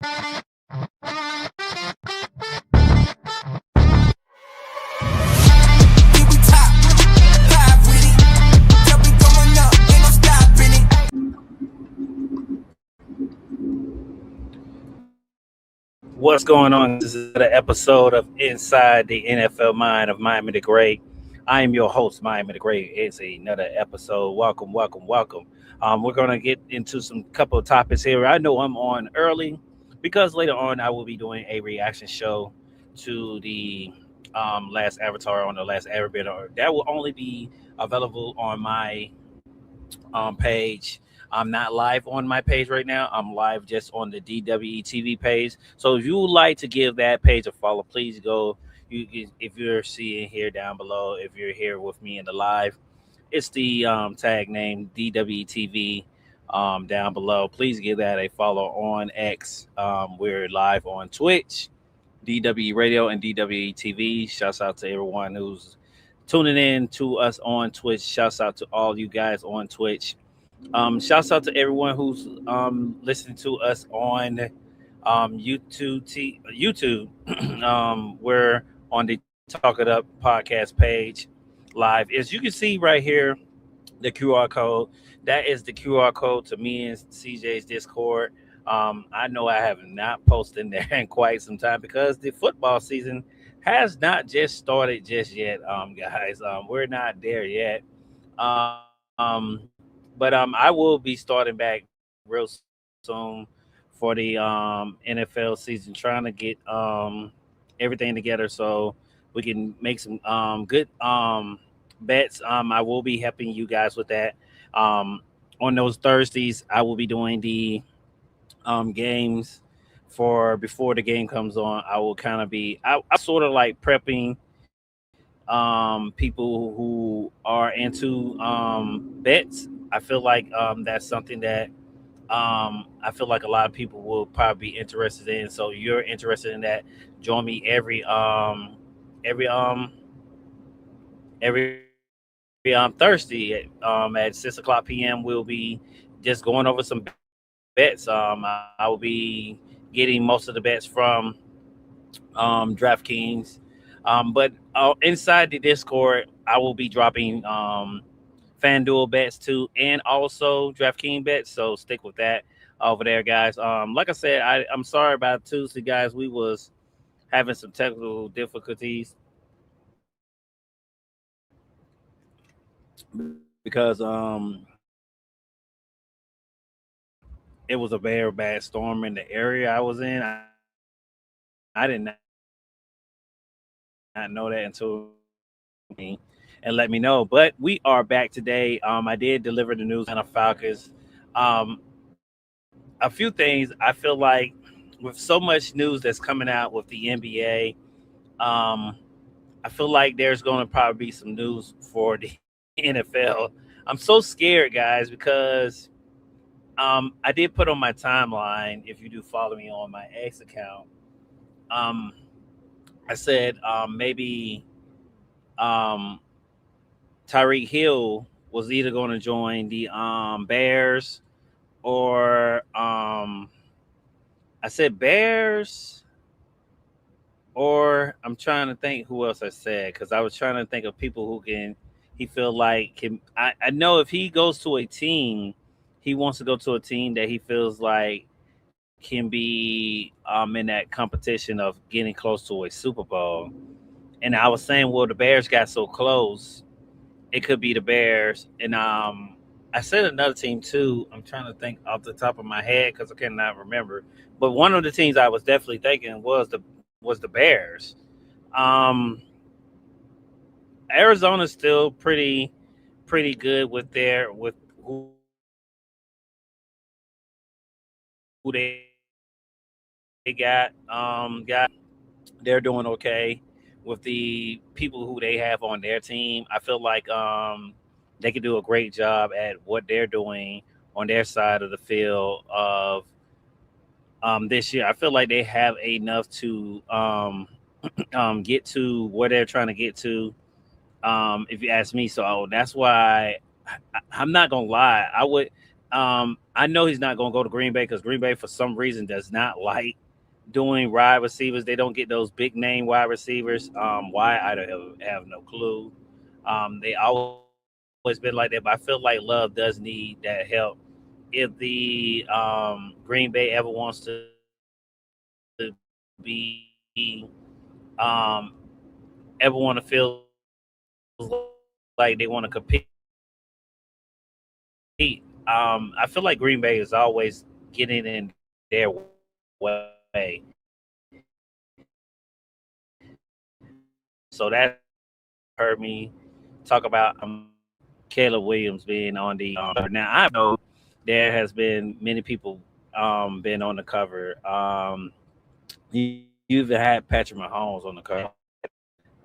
What's going on? This is another episode of Inside the NFL Mind of Miami the Great. I am your host, Miami the Great. It's another episode. Welcome, welcome, welcome. We're gonna get into some couple of topics here. I know I'm on early because later on I will be doing a reaction show to the last Avatar on the last Airbender. That will only be available on my page. I'm not live on my page right now. I'm live just on the DWE TV page. So if you would like to give that page a follow, please go. If you're seeing here down below, if you're here with me in the live, it's the tag name DWE TV down below. Please give that a follow on X. We're live on Twitch, DWE Radio, and DWE TV. Shouts out to everyone who's tuning in to us on Twitch. Shouts out to all you guys on Twitch. Shouts out to everyone who's listening to us on YouTube. We're on the Talk It Up podcast page live. As you can see right here, the QR code. That is the QR code to me and CJ's Discord. I know I have not posted in there in quite some time because the football season has not just started just yet, guys. We're not there yet. But I will be starting back real soon for the NFL season, trying to get everything together so we can make some good bets. I will be helping you guys with that. On those Thursdays, I will be doing the games for before the game comes on. I will kind of be I sort of like prepping people who are into bets. I feel like that's something that I feel like a lot of people will probably be interested in. So you're interested in that? Join me every every Thursday at 6 o'clock p.m. We'll be just going over some bets. I will be getting most of the bets from DraftKings. But inside the Discord, I will be dropping FanDuel bets too, and also DraftKings bets. So stick with that over there, guys. Like I said, I'm sorry about Tuesday, guys. We was having some technical difficulties because it was a very bad storm in the area I was in. I did not know that until and let me know. But we are back today. I did deliver the news on the Falcons. A few things. I feel like with so much news that's coming out with the NBA, um, I feel like there's going to probably be some news for the NFL. I'm so scared, guys, because I did put on my timeline. If you do follow me on my X account, um, I said maybe um, Tyreek Hill was either going to join the Bears or I said Bears, or I'm trying to think who else I said because I was trying to think of people who can he feel like can. I know if he goes to a team, he wants to go to a team that he feels like can be in that competition of getting close to a Super Bowl. And I was saying, well, the Bears got so close, it could be the Bears. And I said another team too. I'm trying to think off the top of my head because I cannot remember. But one of the teams I was definitely thinking was the Bears. Um, Arizona's still pretty good with their with who they got. They're doing okay with the people who they have on their team. I feel like they can do a great job at what they're doing on their side of the field of this year. I feel like they have enough to get to where they're trying to get to. If you ask me, so that's why I'm not gonna lie. I know he's not going to go to Green Bay because Green Bay, for some reason, does not like doing wide receivers. They don't get those big name wide receivers. Why I don't have no clue. They always been like that, but I feel like Love does need that help. If the Green Bay ever wants to be ever want to feel like they want to compete, I feel like Green Bay is always getting in their way. So that heard me talk about Caleb Williams being on the now. I know there has been many people been on the cover. You even had Patrick Mahomes on the cover.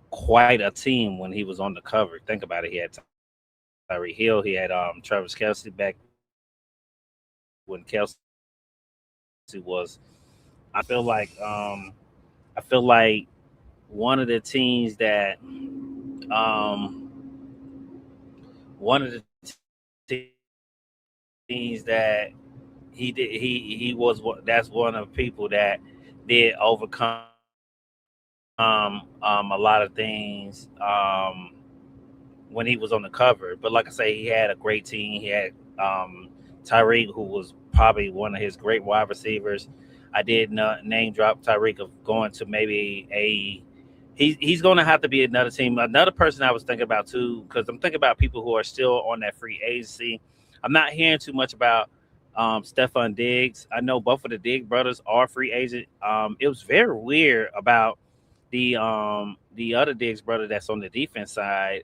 Quite a team when he was on the cover. Think about it. He had Tyreek Hill. He had Travis Kelsey back when Kelsey was. I feel like one of the teams that um one of the teams that he did he was that's one of the people that did overcome a lot of things when he was on the cover. But like I say, he had a great team. He had Tyreek, who was probably one of his great wide receivers. I did name drop Tyreek of going to maybe a. He's going to have to be another team. Another person I was thinking about too, because I'm thinking about people who are still on that free agency. I'm not hearing too much about Stephon Diggs. I know both of the Diggs brothers are free agent. It was very weird about the other Diggs brother that's on the defense side.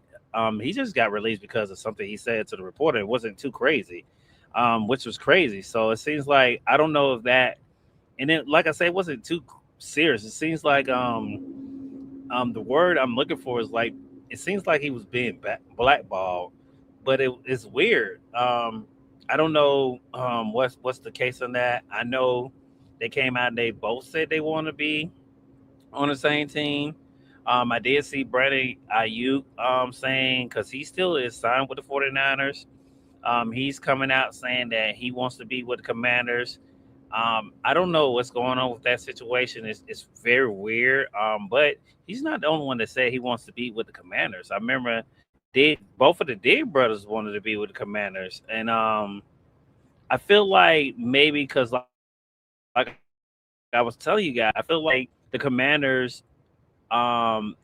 He just got released because of something he said to the reporter. It wasn't too crazy, which was crazy. So it seems like I don't know if that, and then like I said, it wasn't too serious. It seems like the word I'm looking for is like it seems like he was being blackballed, but it's weird. I don't know what's the case on that. I know they came out and they both said they want to be on the same team. I did see Brandon Ayuk saying because he still is signed with the 49ers. He's coming out saying that he wants to be with the Commanders. I don't know what's going on with that situation. It's very weird. But he's not the only one that said he wants to be with the Commanders. I remember both of the Dig brothers wanted to be with the Commanders, and I feel like maybe because like I was telling you guys, I feel like the Commanders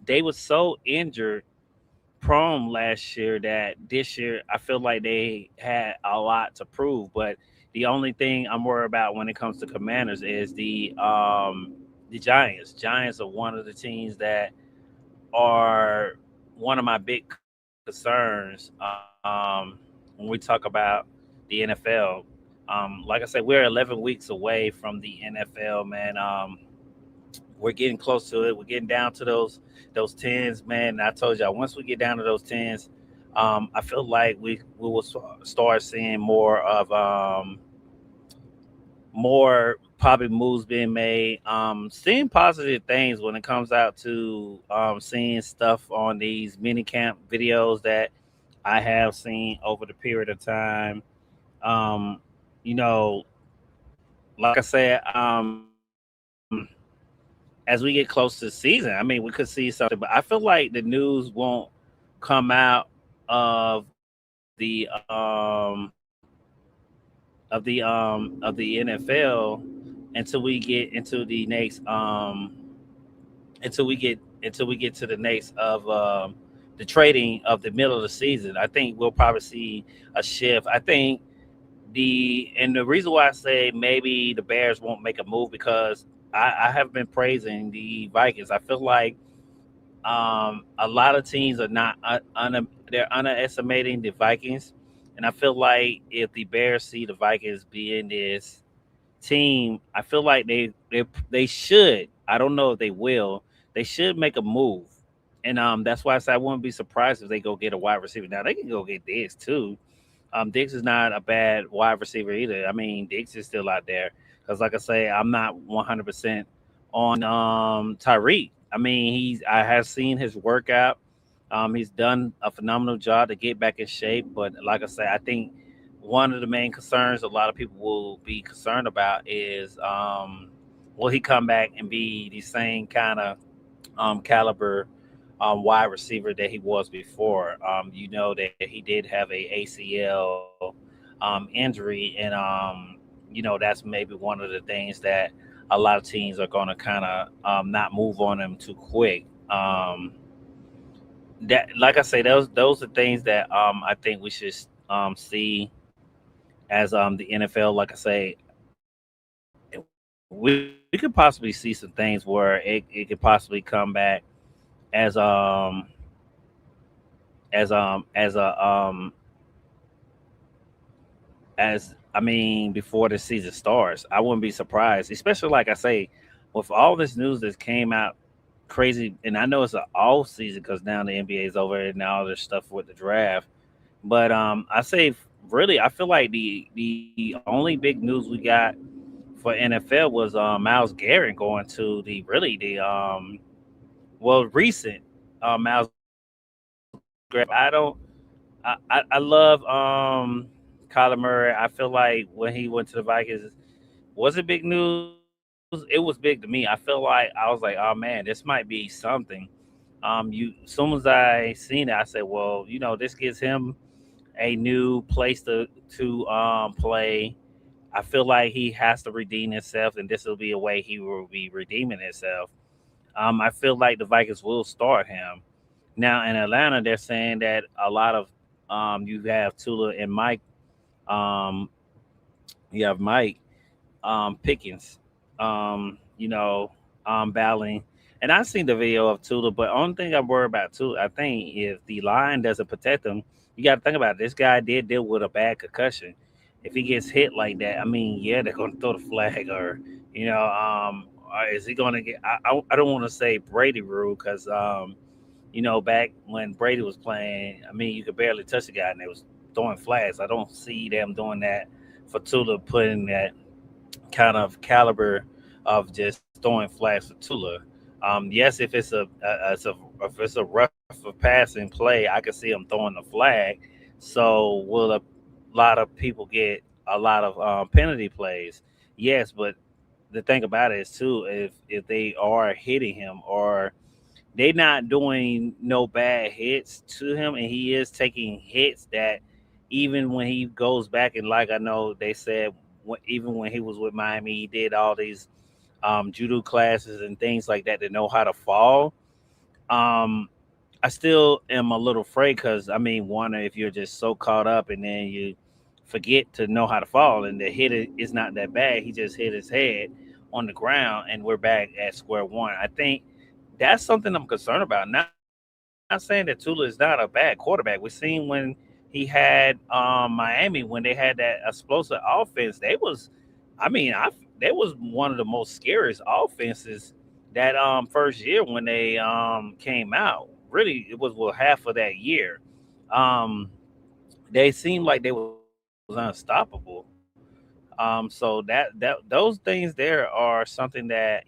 they were so injured prone last year that this year I feel like they had a lot to prove. But the only thing I'm worried about when it comes to Commanders is the Giants. Giants are one of the teams that are one of my big concerns when we talk about the NFL. Like I said, we're 11 weeks away from the NFL, man. We're getting close to it. We're getting down to those tens, man. And I told y'all once we get down to those tens, I feel like we will start seeing more probably moves being made. Seeing positive things when it comes out to seeing stuff on these mini camp videos that I have seen over the period of time. Um, you know, like I said, as we get close to the season, I mean, we could see something, but I feel like the news won't come out of of the NFL until we get into the next until we get to the next of the trading of the middle of the season. I think we'll probably see a shift. I think the reason why I say maybe the Bears won't make a move because I have been praising the Vikings. I feel like a lot of teams are not they're underestimating the Vikings, and I feel like if the Bears see the Vikings being this team, I feel like they should. I don't know if they will. They should make a move, and that's why I said I wouldn't be surprised if they go get a wide receiver. Now they can go get Diggs too. Diggs is not a bad wide receiver either. I mean, Diggs is still out there because, like I say, I'm not 100% on Tyreek. I mean, I have seen his workout. He's done a phenomenal job to get back in shape, but like I say, I think one of the main concerns a lot of people will be concerned about is will he come back and be the same kind of caliber wide receiver that he was before. You know that he did have a ACL injury, and you know that's maybe one of the things that a lot of teams are going to kind of not move on him too quick. That, like I say, those are things that I think we should see as the NFL. Like I say, we could possibly see some things where it could possibly come back as as a as I mean before the season starts. I wouldn't be surprised, especially like I say, with all this news that came out crazy. And I know it's an off season because now the NBA is over and now there's stuff with the draft. But I say really, I feel like the only big news we got for NFL was Miles Garrett going to the recent Miles Garrett draft. I love Kyler Murray. I feel like when he went to the Vikings, was it big news? It was big to me. I feel like I was like, oh man, this might be something. Soon as I seen it, I said, well, this gives him a new place to play. I feel like he has to redeem himself, and this will be a way he will be redeeming himself. I feel like the Vikings will start him. Now in Atlanta, they're saying that a lot of you have Tula and Mike. Um, you have Mike Pickens. You know, battling. And I seen the video of Tula, but only thing I'm worried about Tula, I think, if the line doesn't protect him, you got to think about it. This guy did deal with a bad concussion. If he gets hit like that, I mean, yeah, they're going to throw the flag, or or is he going to get? I don't want to say Brady rule because back when Brady was playing, I mean, you could barely touch the guy and they was throwing flags. I don't see them doing that for Tula, putting that kind of caliber of just throwing flags for Tula. Yes, if it's a rough passing play, I can see him throwing the flag. So will a lot of people get a lot of penalty plays? Yes, but the thing about it is too, if they are hitting him or they not doing no bad hits to him, and he is taking hits that even when he goes back and like I know they said even when he was with Miami, he did all these judo classes and things like that to know how to fall. Um, I still am a little afraid because I mean, wonder if you're just so caught up and then you forget to know how to fall, and the is not that bad. He just hit his head on the ground, and we're back at square one. I think that's something I'm concerned about. Not saying that Tula is not a bad quarterback. We seen when he had Miami when they had that explosive offense. They was one of the most scariest offenses that first year when they came out. Really, it was well half of that year. Um, they seemed like they was unstoppable. So that those things there are something that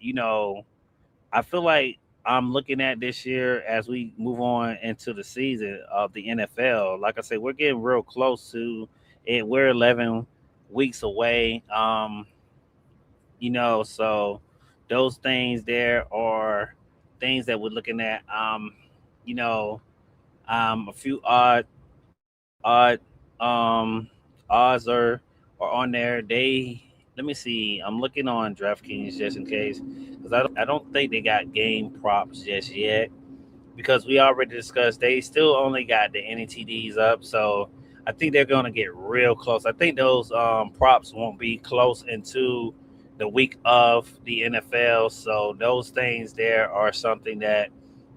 I feel like I'm looking at this year as we move on into the season of the NFL. Like I said, we're getting real close to it. We're 11 weeks away. So those things there are things that we're looking at. You know, a few odd odds are on there. Let me see. I'm looking on DraftKings just in case because I don't think they got game props just yet because we already discussed they still only got the NTDs up, so I think they're going to get real close. I think those props won't be close into the week of the NFL, so those things there are something that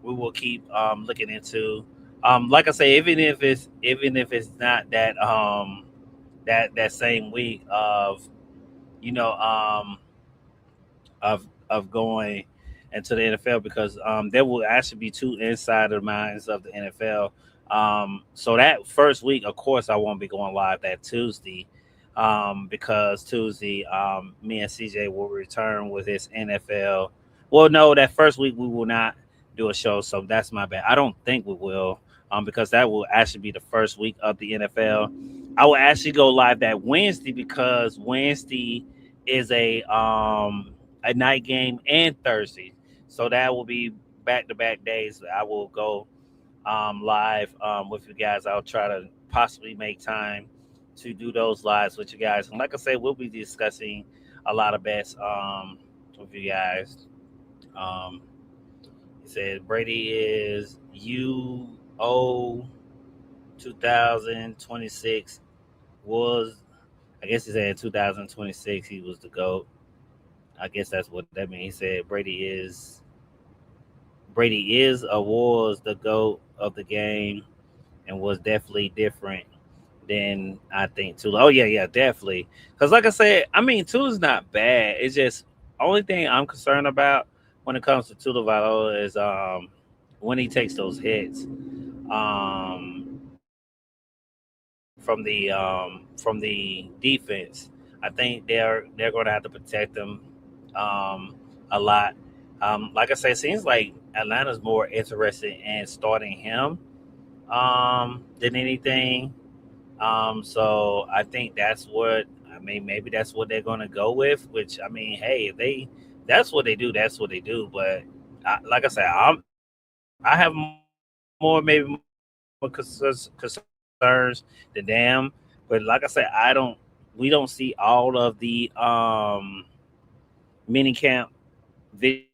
we will keep looking into. Like I say, even if it's not that same week you know of going into the NFL because there will actually be two insider minds of the NFL. So that first week, of course, I won't be going live that Tuesday because Tuesday, me and CJ will return with his NFL. Well, no, that first week we will not do a show, so that's my bad. I don't think we will because that will actually be the first week of the NFL. I will actually go live that Wednesday because Wednesday is a night game and Thursday, so that will be back to back days. I will go live with you guys. I'll try to possibly make time to do those lives with you guys. And like I said, we'll be discussing a lot of bets with you guys. Um, he said Brady is UO 2026 was. I guess he said 2026 he was the GOAT. I guess that's what that means. He said Brady is or was the GOAT of the game and was definitely different than I think Tula. Oh yeah, yeah, definitely. Because like I said, I mean Tula's not bad. It's just only thing I'm concerned about when it comes to Tula Valo is when he takes those hits from the defense. I think they're going to have to protect them a lot. Like I said, it seems like Atlanta's more interested in starting him than anything. So I think that's what I mean. Maybe that's what they're going to go with. Which I mean, hey, if they that's what they do. That's what they do. But like I said, I have more maybe more concerns than them. But like I said, I don't. We don't see all of the mini camp videos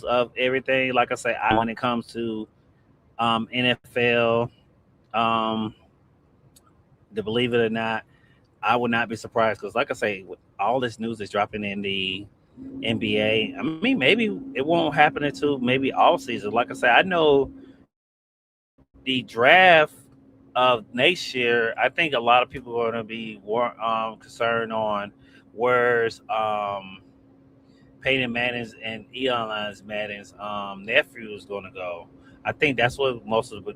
of everything. Like I say, I when it comes to NFL, um, to believe it or not, I would not be surprised because, like I say, with all this news is dropping in the NBA. I mean, maybe it won't happen until maybe all season. Like I said, I know the draft of next year. I think a lot of people are going to be concerned on where's Peyton Manning's and Elon Manning's nephew is going to go. I think that's what most of the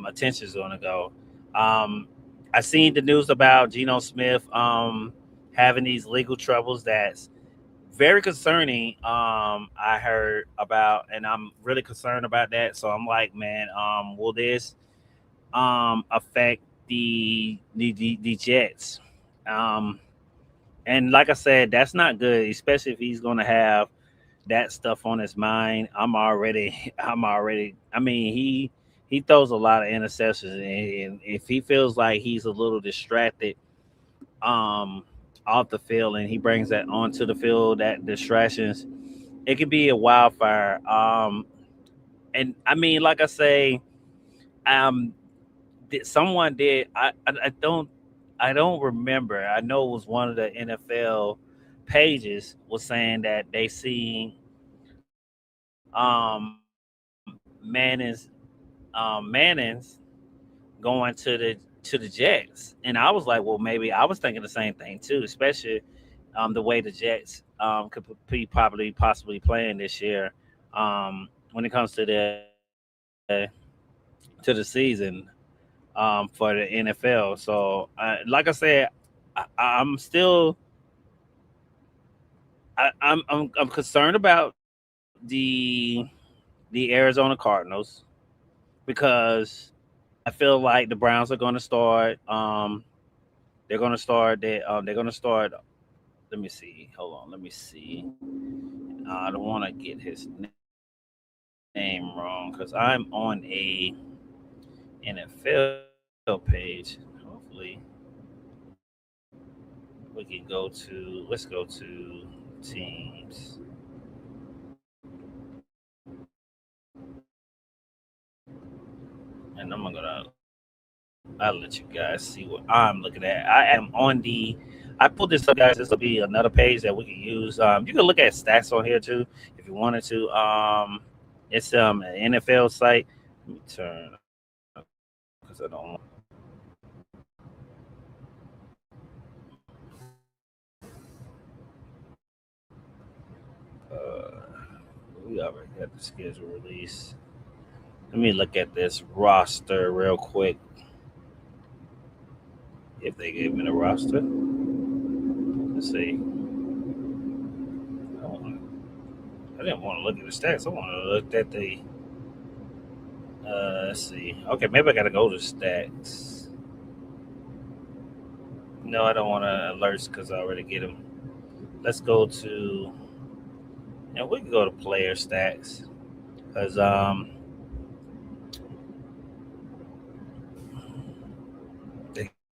attention is going to go. Um, I seen the news about Geno Smith having these legal troubles. That's very concerning. I heard about, and I'm really concerned about that. So I'm like, man, will this affect the Jets? Um, and like I said, that's not good, especially if he's going to have that stuff on his mind. I mean, he throws a lot of interceptions, and if he feels like he's a little distracted, um, off the field, and he brings that onto the field, that distractions, it could be a wildfire. And I mean, like I say, um, someone did. I don't remember. I know it was one of the NFL pages was saying that they seen Manning's going to the Jets, and I was like, well, maybe I was thinking the same thing too, especially the way the Jets could be probably possibly playing this year when it comes to the season for the NFL. So, like I said, I'm still I'm concerned about the Arizona Cardinals because I feel like the Browns are going to start. They're going to start. They're going to start. Let me see. Hold on. Let me see. I don't want to get his name wrong because I'm on a NFL page. Hopefully, we can go to. Let's go to teams, and I'll let you guys see what I'm looking at. I am on the. I pulled this up, guys. This will be another page that we can use. You can look at stats on here too if you wanted to. It's an NFL site. Let me turn because I don't. Uh, we already got the schedule release. Let me look at this roster real quick. If they gave me the roster, let's see. I didn't want to look at the stats. I want to look at the. Let's see. Okay, maybe I gotta go to stats. No, I don't want to alerts because I already get them. Let's go to, and we can go to player stats because the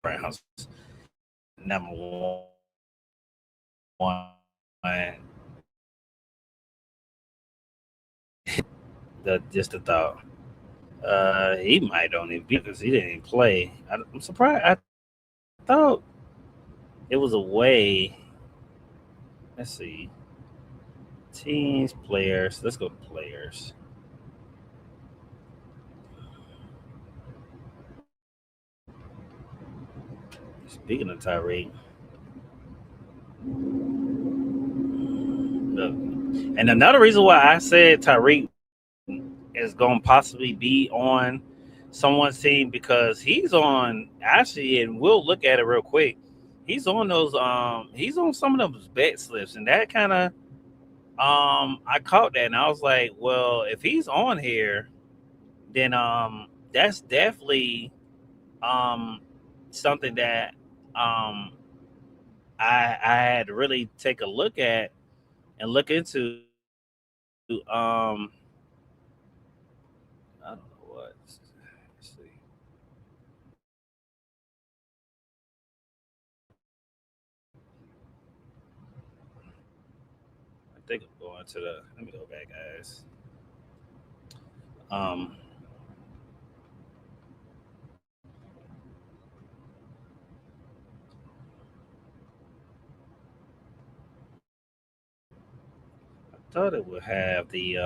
Browns number 1, the just the thought. He might only be because he didn't play. I'm surprised. I thought it was a way. Let's see. Teams, players. Let's go to players. Speaking of Tyreek, look, and another reason why I said Tyreek is going to possibly be on someone's team because he's on actually, and we'll look at it real quick. He's on those. He's on some of those bet slips, and that kind of I caught that, and I was like, well, if he's on here, then that's definitely um something that um I had to really take a look at and look into. I don't know what. Let's see. I think I'm going to the. Let me go back, guys. Um, I thought it would have the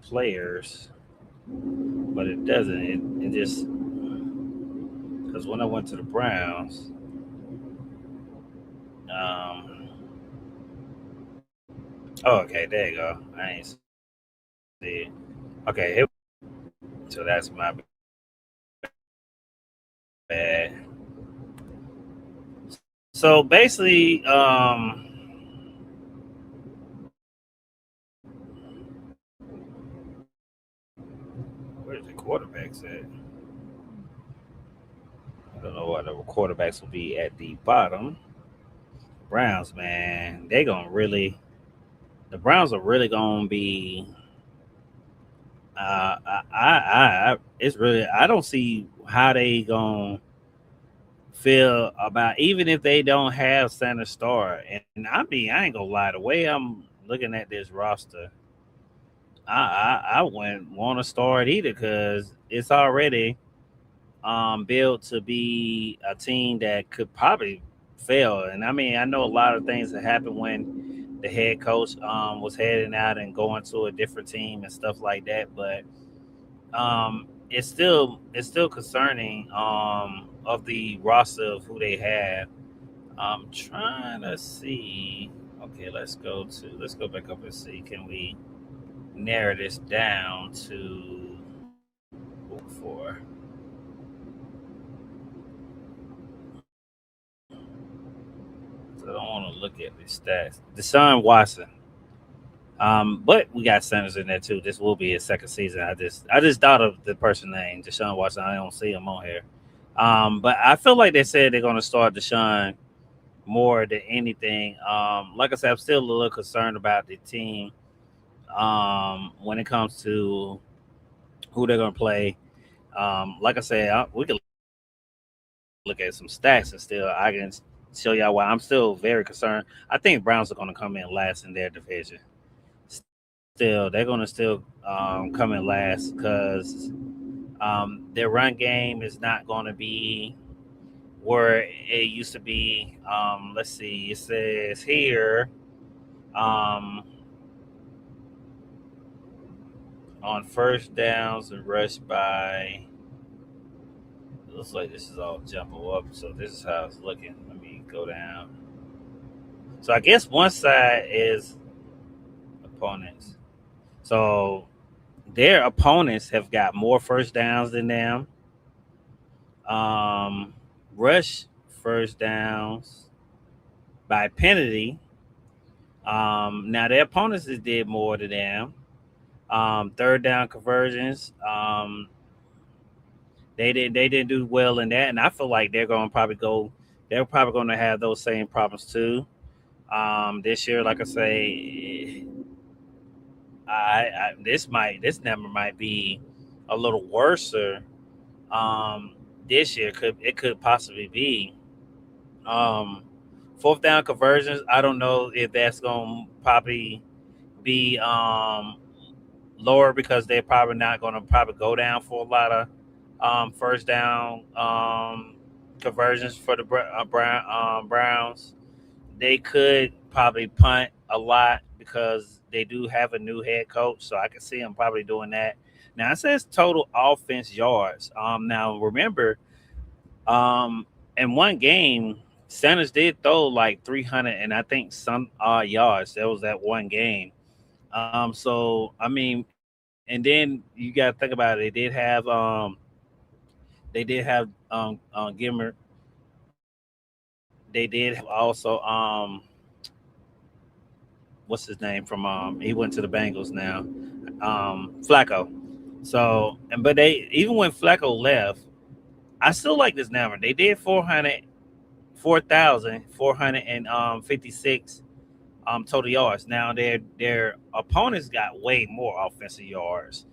players, but it doesn't. It just because when I went to the Browns, um, oh, okay, there you go. I ain't see it. Okay, so that's my bad. So basically, where's the quarterbacks at? I don't know what the quarterbacks will be at the bottom. Browns, man, they gonna really. The Browns are really gonna be. It's really. I don't see how they gonna feel about even if they don't have center star. And I ain't gonna lie. The way I'm looking at this roster, I wouldn't want to start either because it's already built to be a team that could probably fail. And I mean, I know a lot of things that happened when the head coach was heading out and going to a different team and stuff like that. But it's still concerning of the roster of who they have. I'm trying to see. Okay, let's go back up and see. Can we narrow this down to four? So I don't want to look at the stats. Deshaun Watson. But we got Sanders in there too. This will be his second season. I just thought of the person name Deshaun Watson. I don't see him on here. But I feel like they said they're going to start Deshaun more than anything. Like I said, I'm still a little concerned about the team when it comes to who they're going to play. Like I said, we can look at some stats and still I can show y'all why I'm still very concerned. I think Browns are going to come in last in their division. Still, they're going to still come in last because their run game is not going to be where it used to be. Let's see, it says here um, on first downs and rush by. It looks like this is all jumble up, so this is how it's looking. Let me go down. So I guess one side is opponents. So their opponents have got more first downs than them. Um, rush first downs by penalty. Now their opponents has did more than them. Third down conversions. They didn't do well in that, and I feel like they're going to probably go. They're probably going to have those same problems too. This year, like I say, this number might be a little worse. Um, this year could possibly be um, fourth down conversions. I don't know if that's going to probably be lower because they're probably not going to probably go down for a lot of first down conversions for the Browns. They could probably punt a lot because they do have a new head coach, so I can see them probably doing that. Now it says total offense yards. Now remember, um, in one game, Sanders did throw like 300 and I think some odd yards. That was that one game. So I mean, and then you got to think about it. They did have Gimmer. They did have also what's his name from he went to the Bengals now, Flacco. So and but they even when Flacco left, I still like this number. They did 456 total yards. Now their opponents got way more offensive yards.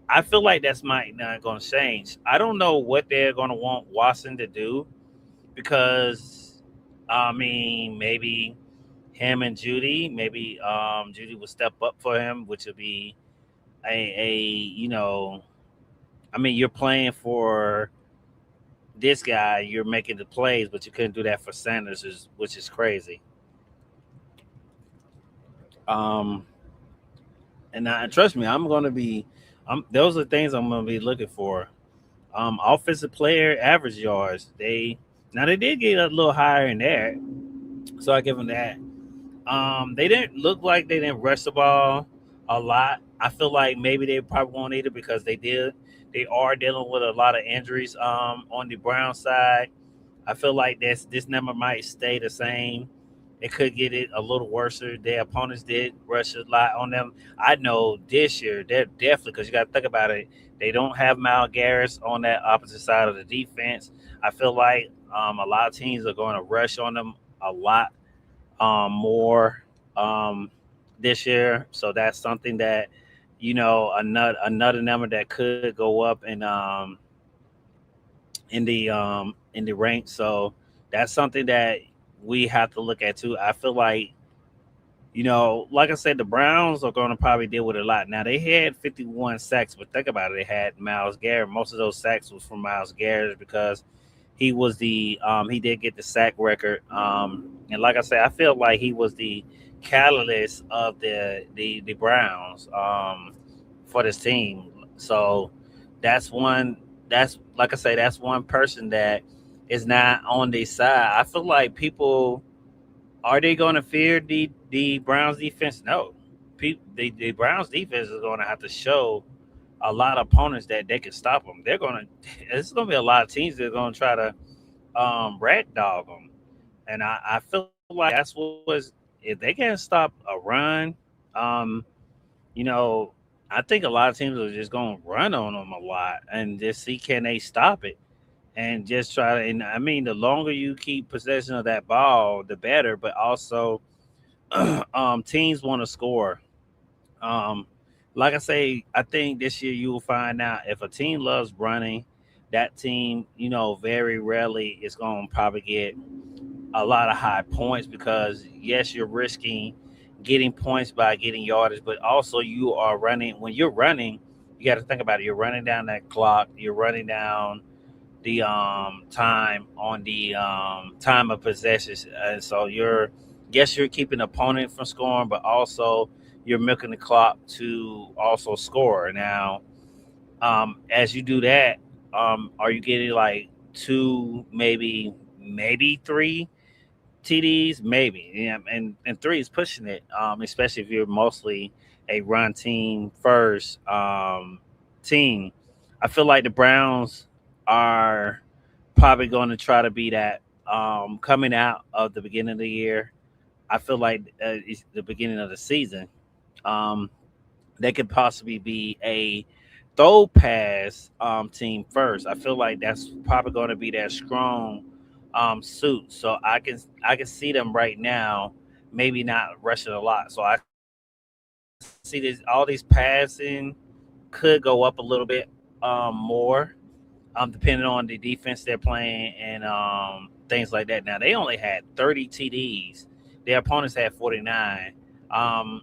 I feel like that's might not going to change. I don't know what they're going to want Watson to do because I mean maybe him and Judy, maybe Judy will step up for him, which would be a I mean you're playing for this guy, you're making the plays, but you couldn't do that for Sanders, which is crazy. Um, and trust me, I'm going to be. Those are things I'm going to be looking for. Offensive player average yards. They did get a little higher in there, so I give them that. They didn't look like they didn't rush the ball a lot. I feel like maybe they probably won't need it because they did. They are dealing with a lot of injuries on the Brown side. I feel like this number might stay the same. It could get it a little worse. Their opponents did rush a lot on them. I know this year they're definitely because you got to think about it. They don't have Mal Garris on that opposite side of the defense. I feel like a lot of teams are going to rush on them a lot more this year. So that's something that another number that could go up in the ranks. So that's something that we have to look at too. I feel like like I said, the Browns are going to probably deal with it a lot. Now they had 51 sacks, but think about it, they had Miles Garrett. Most of those sacks was from Miles Garrett because he did get the sack record. And like I said, I feel like he was the catalyst of the Browns for this team. So that's one. That's like I say, that's one person that is not on their side. I feel like people are they going to fear the Browns defense? No. The Browns defense is going to have to show a lot of opponents that they can stop them. They're going to. It's going to be a lot of teams that are going to try to rat dog them, and I feel like that's what was if they can't stop a run, um, you know, I think a lot of teams are just going to run on them a lot and just see can they stop it and just try to. And I mean, the longer you keep possession of that ball, the better. But also, teams want to score. Um, like I say, I think this year you will find out if a team loves running, that team, very rarely is going to probably get a lot of high points because yes, you're risking getting points by getting yardage, but also you are running. When you're running, you got to think about it. You're running down that clock. You're running down the time on the time of possessions, and so you're keeping the opponent from scoring, but also you're milking the clock to also score. Now, as you do that, are you getting like two, maybe three TDs, maybe, yeah, and three is pushing it, especially if you're mostly a run team first team. I feel like the Browns are probably going to try to be that coming out of the beginning of the year. I feel like it's the beginning of the season. Um, they could possibly be a throw pass team first. I feel like that's probably going to be their strong suit. So I can see them right now, maybe not rushing a lot. So I see this all these passing could go up a little bit more, depending on the defense they're playing and things like that. Now they only had 30 TDs. Their opponents had 49. Um,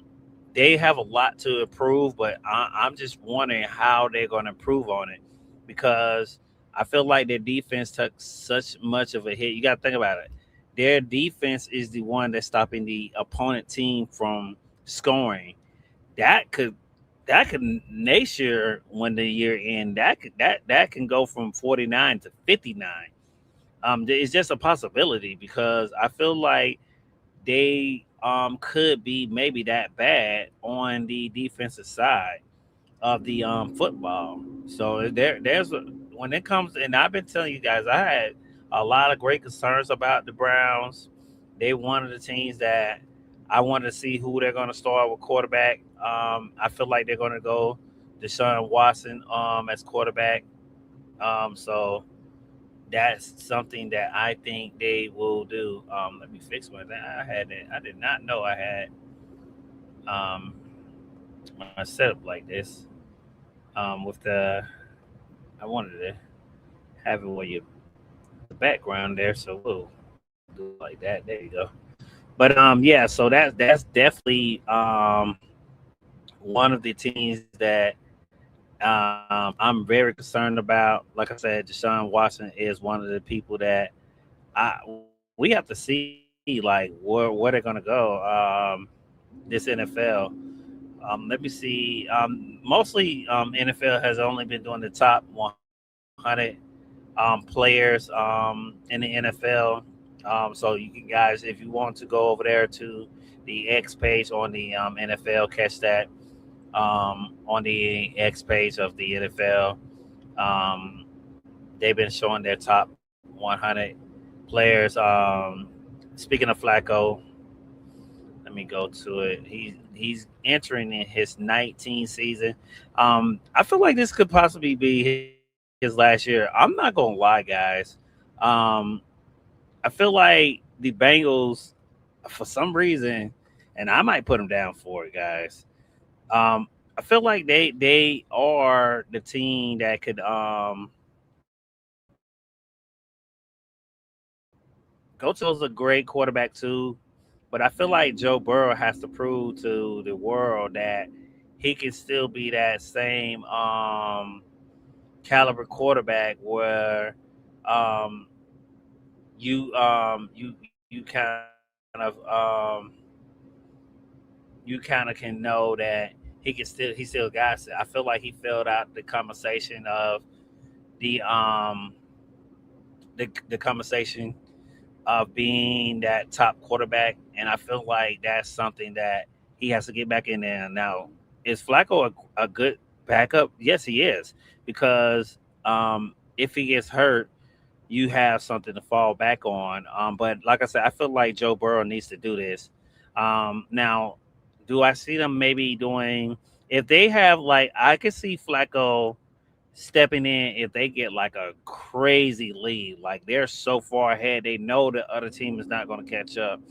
they have a lot to improve, but I'm just wondering how they're going to improve on it because I feel like their defense took such much of a hit. You got to think about it. Their defense is the one that's stopping the opponent team from scoring. That could that could next year when the year end that can go from 49 to 59. It's just a possibility because I feel like they could be maybe that bad on the defensive side of the football. So when it comes, and I've been telling you guys, I had a lot of great concerns about the Browns. They one of the teams that I wanted to see who they're going to start with quarterback. I feel like they're going to go Deshaun Watson as quarterback. So that's something that I think they will do. Let me fix one thing. I had it. I did not know I had um, my setup like this. With the I wanted to have it where you the background there, so we'll do it like that. There you go. But yeah, so that's definitely one of the teams that I'm very concerned about. Like I said, Deshaun Watson is one of the people that we have to see like where they're gonna go. This NFL. Let me see. Mostly NFL has only been doing the top 100 players in the NFL. So you can guys, if you want to go over there to the X page on the NFL, catch that on the X page of the NFL. Um, they've been showing their top 100 players. Speaking of Flacco, let me go to it. He's entering in his 19th season. I feel like this could possibly be his last year. I'm not gonna lie, guys. Um, I feel like the Bengals, for some reason, and I might put them down for it, guys. I feel like they are the team that could go to a great quarterback too. But I feel like Joe Burrow has to prove to the world that he can still be that same caliber quarterback where um, you kind of can know that he still got it. I feel like he filled out the conversation of the um the conversation of being that top quarterback, and I feel like that's something that he has to get back in there. Now, is Flacco a good backup? Yes, he is, because if he gets hurt, you have something to fall back on. But like I said, I feel like Joe Burrow needs to do this. Now, do I see them maybe doing? If they have like, I could see Flacco stepping in if they get like a crazy lead, like they're so far ahead, they know the other team is not going to catch up.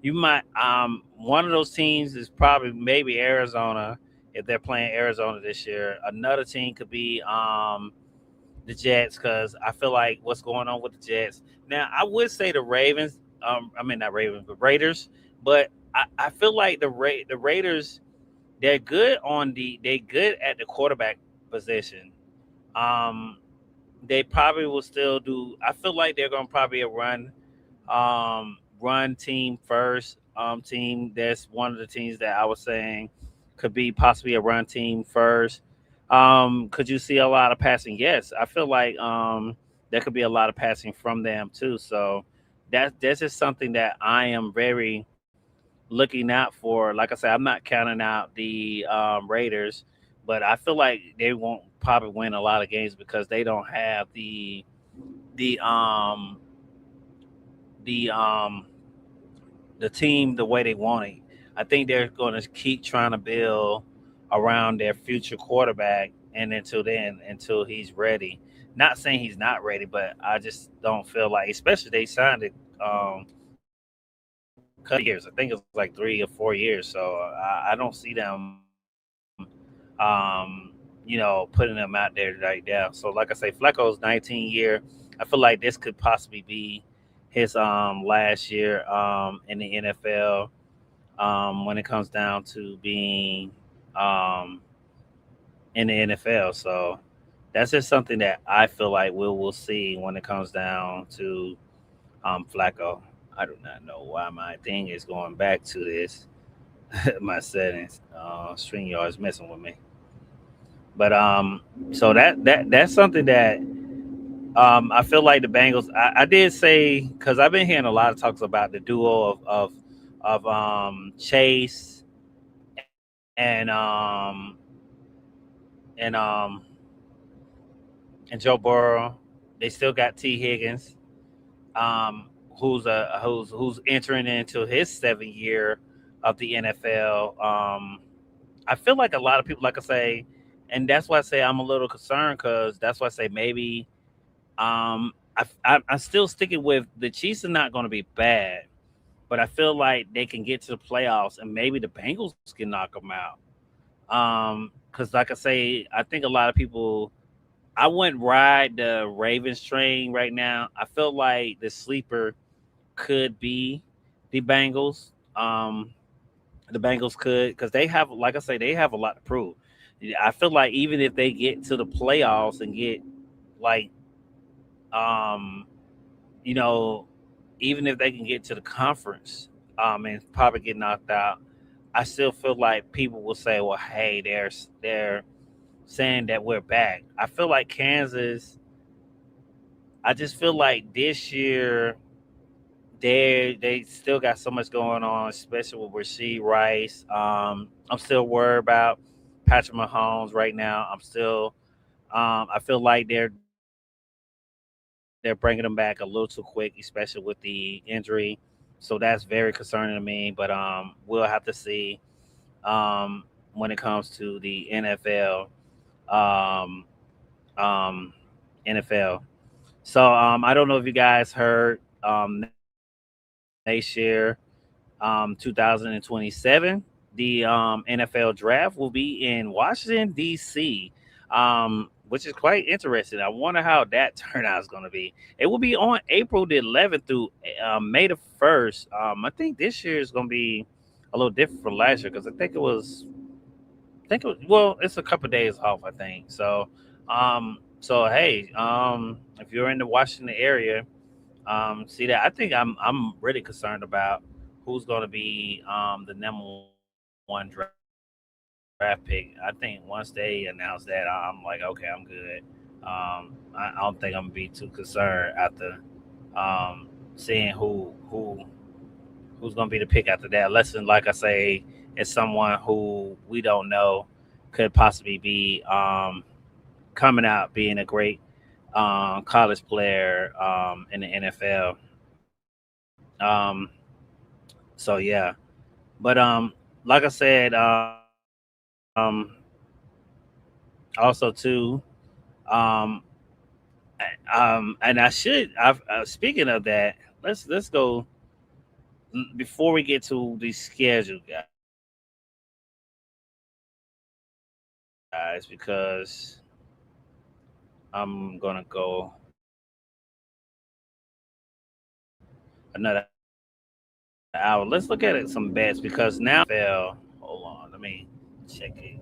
You might one of those teams is probably maybe Arizona if they're playing Arizona this year. Another team could be the Jets because I feel like what's going on with the Jets. Now I would say the Ravens. I mean not Ravens, but Raiders. But I feel like the Raiders they're good at the quarterback position. Um, they probably will still do. I feel like they're gonna probably run team first. Team that's one of the teams that I was saying could be possibly a run team first. Could you see a lot of passing? Yes, I feel like there could be a lot of passing from them too. So that's just something that I am very looking out for. Like I said, I'm not counting out the Raiders, but I feel like they won't probably win a lot of games because they don't have the um the um the team the way they want it. I think they're going to keep trying to build around their future quarterback, and until then, until he's ready. Not saying he's not ready, but I just don't feel like, especially they signed it couple years. I think it's like 3 or 4 years. So I don't see them, putting them out there right now. So like I say, Flacco's 19 year. I feel like this could possibly be his last year in the NFL when it comes down to being um, in the NFL. So that's just something that I feel like we'll see when it comes down to Flacco. I do not know why my thing is going back to this. My settings, StreamYard is messing with me. But so that's something that I feel like the Bengals. I did say because I've been hearing a lot of talks about the duo of Chase and and and Joe Burrow. They still got T Higgins, um, who's entering into his 7th year of the NFL. I feel like a lot of people, like I say, and that's why I say I'm a little concerned because that's why I say maybe I'm still sticking with the Chiefs are not going to be bad, but I feel like they can get to the playoffs and maybe the Bengals can knock them out. Because like I say, I think a lot of people. I wouldn't ride the Ravens train right now. I feel like the sleeper could be the Bengals. The Bengals could because they have, like I say, they have a lot to prove. Yeah, I feel like even if they get to the playoffs and get like, um, you know, even if they can get to the conference, and probably get knocked out, I still feel like people will say, "Well, hey, they're saying that we're back." I feel like Kansas. I just feel like this year they still got so much going on, especially with Rasheed Rice. I'm still worried about Patrick Mahomes right now. I feel like they're bringing him back a little too quick, especially with the injury. So that's very concerning to me. But we'll have to see when it comes to the NFL. Um, um, NFL. So I don't know if you guys heard next year, 2027, the NFL draft will be in Washington D.C., which is quite interesting. I wonder how that turnout is going to be. It will be on April the 11th through May the 1st. I think this year is going to be a little different from last year because well, it's a couple of days off, I think. So hey, if you're in the Washington area, see that I think I'm really concerned about who's going to be the number 1 draft pick. I think once they announce that, I'm like, okay, I'm good. I don't think I'm gonna be too concerned after seeing who's going to be the pick after that. Unless, like I say, it's someone who we don't know could possibly be coming out being a great college player in the NFL. So yeah, but like I said, also too, um, and I should. Speaking of that, let's go before we get to the schedule, guys, because I'm gonna go another hour. Let's look at it, some bets because now NFL. Hold on, let me check it.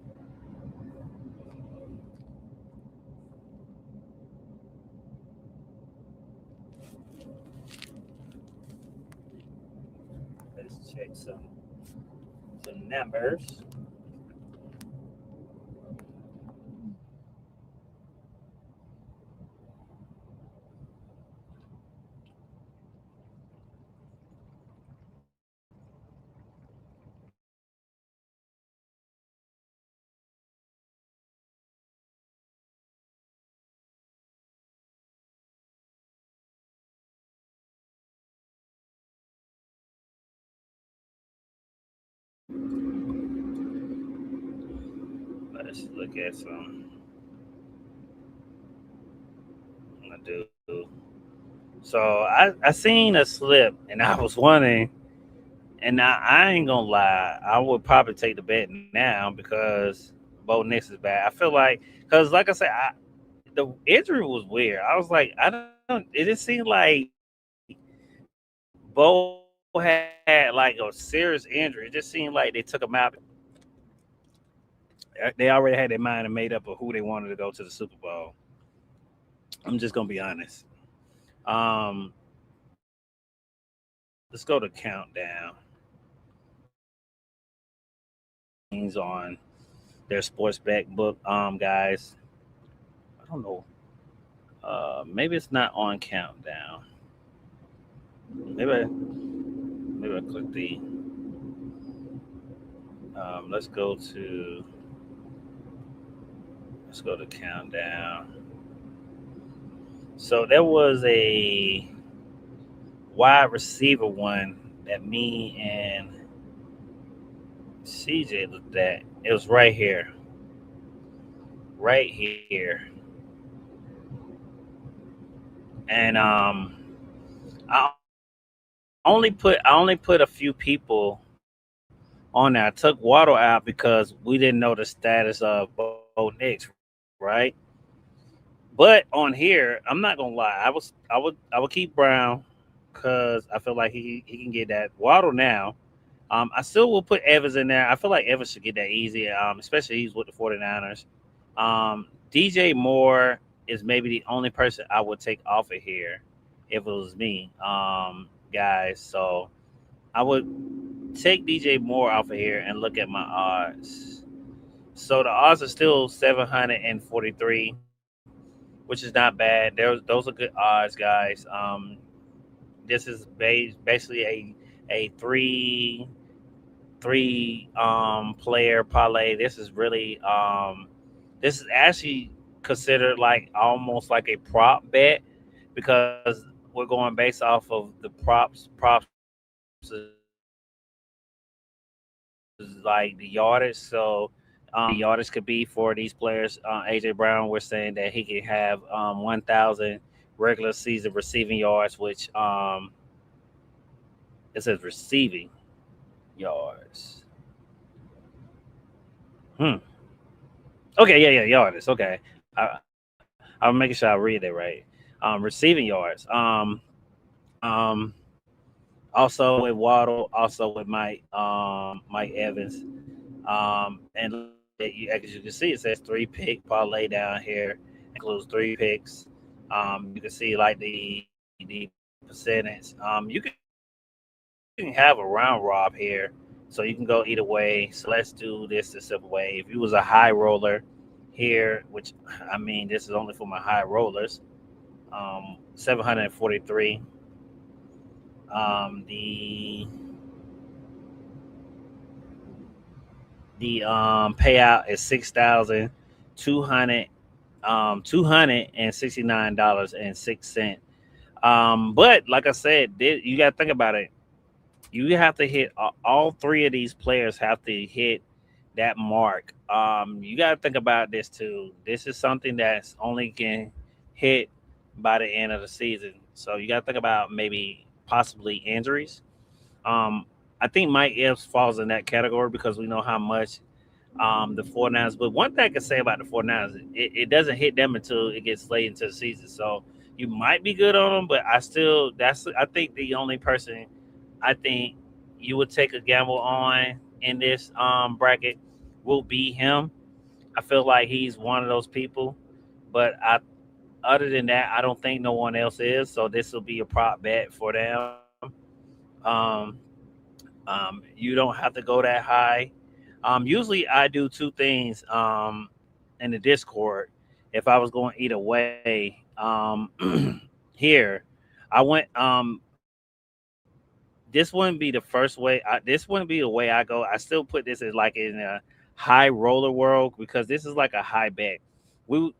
Let's check some numbers. Let's look at some. dude. So I seen a slip, and I was wondering, and I ain't gonna lie, I would probably take the bet now because Bo Nix is bad. I feel like because like I said, the injury was weird. I was like, I don't. It just seemed like Bo had like a serious injury. It just seemed like they took him out. They already had their mind made up of who they wanted to go to the Super Bowl. I'm just gonna be honest. Um, let's go to countdown. Things on their sports back book, guys. I don't know. Maybe it's not on countdown. Maybe I click the. Let's go to countdown. So there was a wide receiver one that me and CJ looked at. It was right here, and I only put a few people on there. I took Waddle out because we didn't know the status of Bo Nix, right? But on here, I'm not gonna lie. I would keep Brown because I feel like he can get that Waddle now. I still will put Evans in there. I feel like Evans should get that easy, especially he's with the 49ers. DJ Moore is maybe the only person I would take off of here if it was me, guys. So I would take DJ Moore off of here and look at my odds. So the odds are still 743, which is not bad. Those are good odds, guys. This is basically a three player parlay. This is actually considered like almost like a prop bet because we're going based off of the props is like the yardage. So the yardage could be for these players. AJ Brown, we're saying that he can have 1,000 regular season receiving yards, which it says receiving yards. Hmm. Okay, yeah, yards. Okay, I'm making sure I read it right. Receiving yards. Um, Also with Waddle, also with Mike Evans. And as you can see, it says 3 pick parlay down here, includes 3 picks. You can see like the percentage. You can have a round rob here, so you can go either way. So let's do this the simple way. If you was a high roller here, which I mean, this is only for my high rollers. 743. The payout is 6,200 $269.06. But like I said, you got to think about it. You have to hit all three of these players have to hit that mark. You got to think about this too. This is something that's only can hit by the end of the season. So you got to think about maybe possibly injuries. Um, I think Mike Epps falls in that category because we know how much the 49ers. But one thing I can say about the 49ers, it doesn't hit them until it gets late into the season. So you might be good on them, but I think the only person I think you would take a gamble on in this bracket will be him. I feel like he's one of those people, but other than that, I don't think no one else is. So this will be a prop bet for them. Um, you don't have to go that high. Usually I do two things in the Discord. If I was going either way, here I went. This wouldn't be the first way. This wouldn't be the way I go. I still put this as like in a high roller world because this is like a high bet.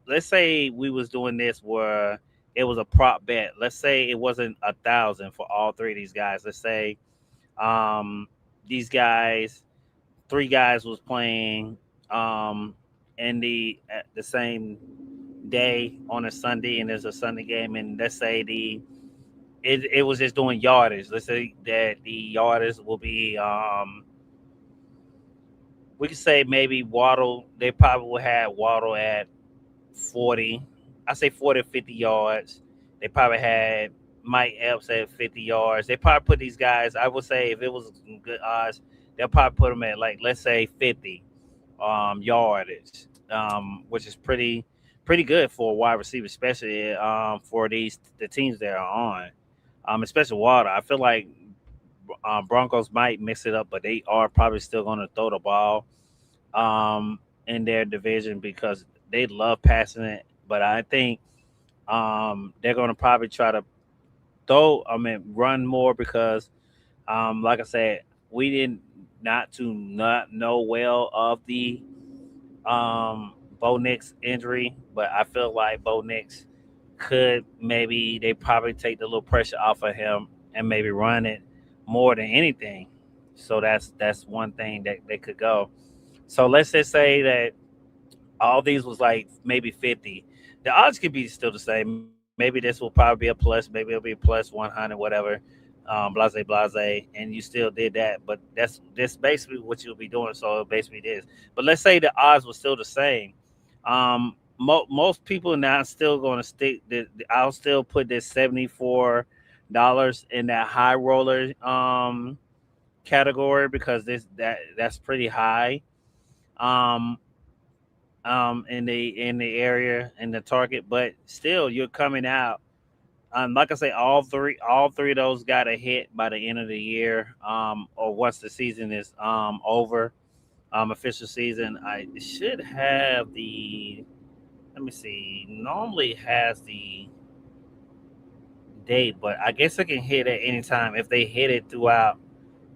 Let's say we was doing this where it was a prop bet. Let's say it wasn't 1,000 for all three of these guys. Let's say um, these guys, 3 guys was playing um, in the at the same day on a Sunday and there's a Sunday game, and let's say it was just doing yardage. Let's say that the yardage will be we could say maybe Waddle. They probably would have Waddle at 40. I say 40 to 50 yards. They probably had Mike Epps at 50 yards. They probably put these guys, I would say if it was good odds, they'll probably put them at like let's say 50 yardage, which is pretty good for a wide receiver, especially for the teams that are on. Especially Water. I feel like Broncos might mix it up, but they are probably still going to throw the ball in their division because they love passing it. But I think they're going to probably try to run more because, like I said, we didn't not know well of the Bo Nix injury, but I feel like Bo Nix could maybe they probably take the little pressure off of him and maybe run it more than anything. So that's one thing that they could go. So let's just say that all these was like maybe 50. The odds could be still the same. Maybe this will probably be a plus. Maybe it'll be a plus 100, whatever. Blase, and you still did that. But that's basically what you'll be doing. So basically it is. But let's say the odds were still the same. Most people now still going to stick. I'll still put this $74 in that high roller category because that's pretty high. Um, in the area in the target, but still you're coming out. Like I say, all three of those got a hit by the end of the year, or once the season is over, official season. I should have the. Let me see. Normally it has the date, but I guess it can hit at any time if they hit it throughout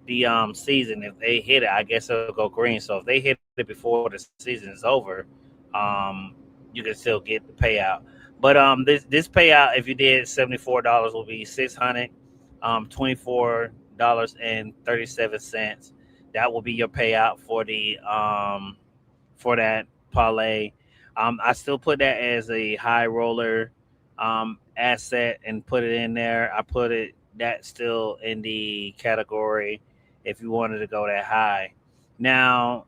the season. If they hit it, I guess it'll go green. So if they hit it before the season is over, um, you can still get the payout. But this payout, if you did $74, will be 624.37. That will be your payout for that parlay. I still put that as a high roller asset and put it in there. I put it that still in the category if you wanted to go that high. Now,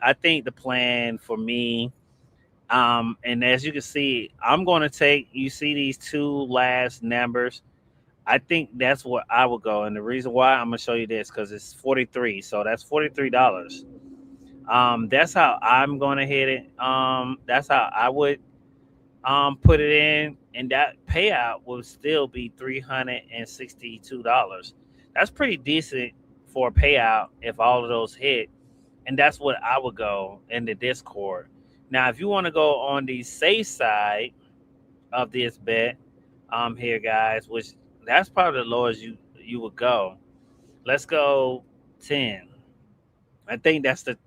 I think the plan for me, and as you can see, I'm going to take. You see these two last numbers. I think that's where I would go, and the reason why I'm gonna show you this because it's 43, so that's $43. That's how I'm gonna hit it. That's how I would put it in, and that payout will still be $362. That's pretty decent for a payout if all of those hit, and that's what I would go in the Discord. Now, if you want to go on the safe side of this bet, here, guys, which that's probably the lowest you would go. Let's go 10. I think that's the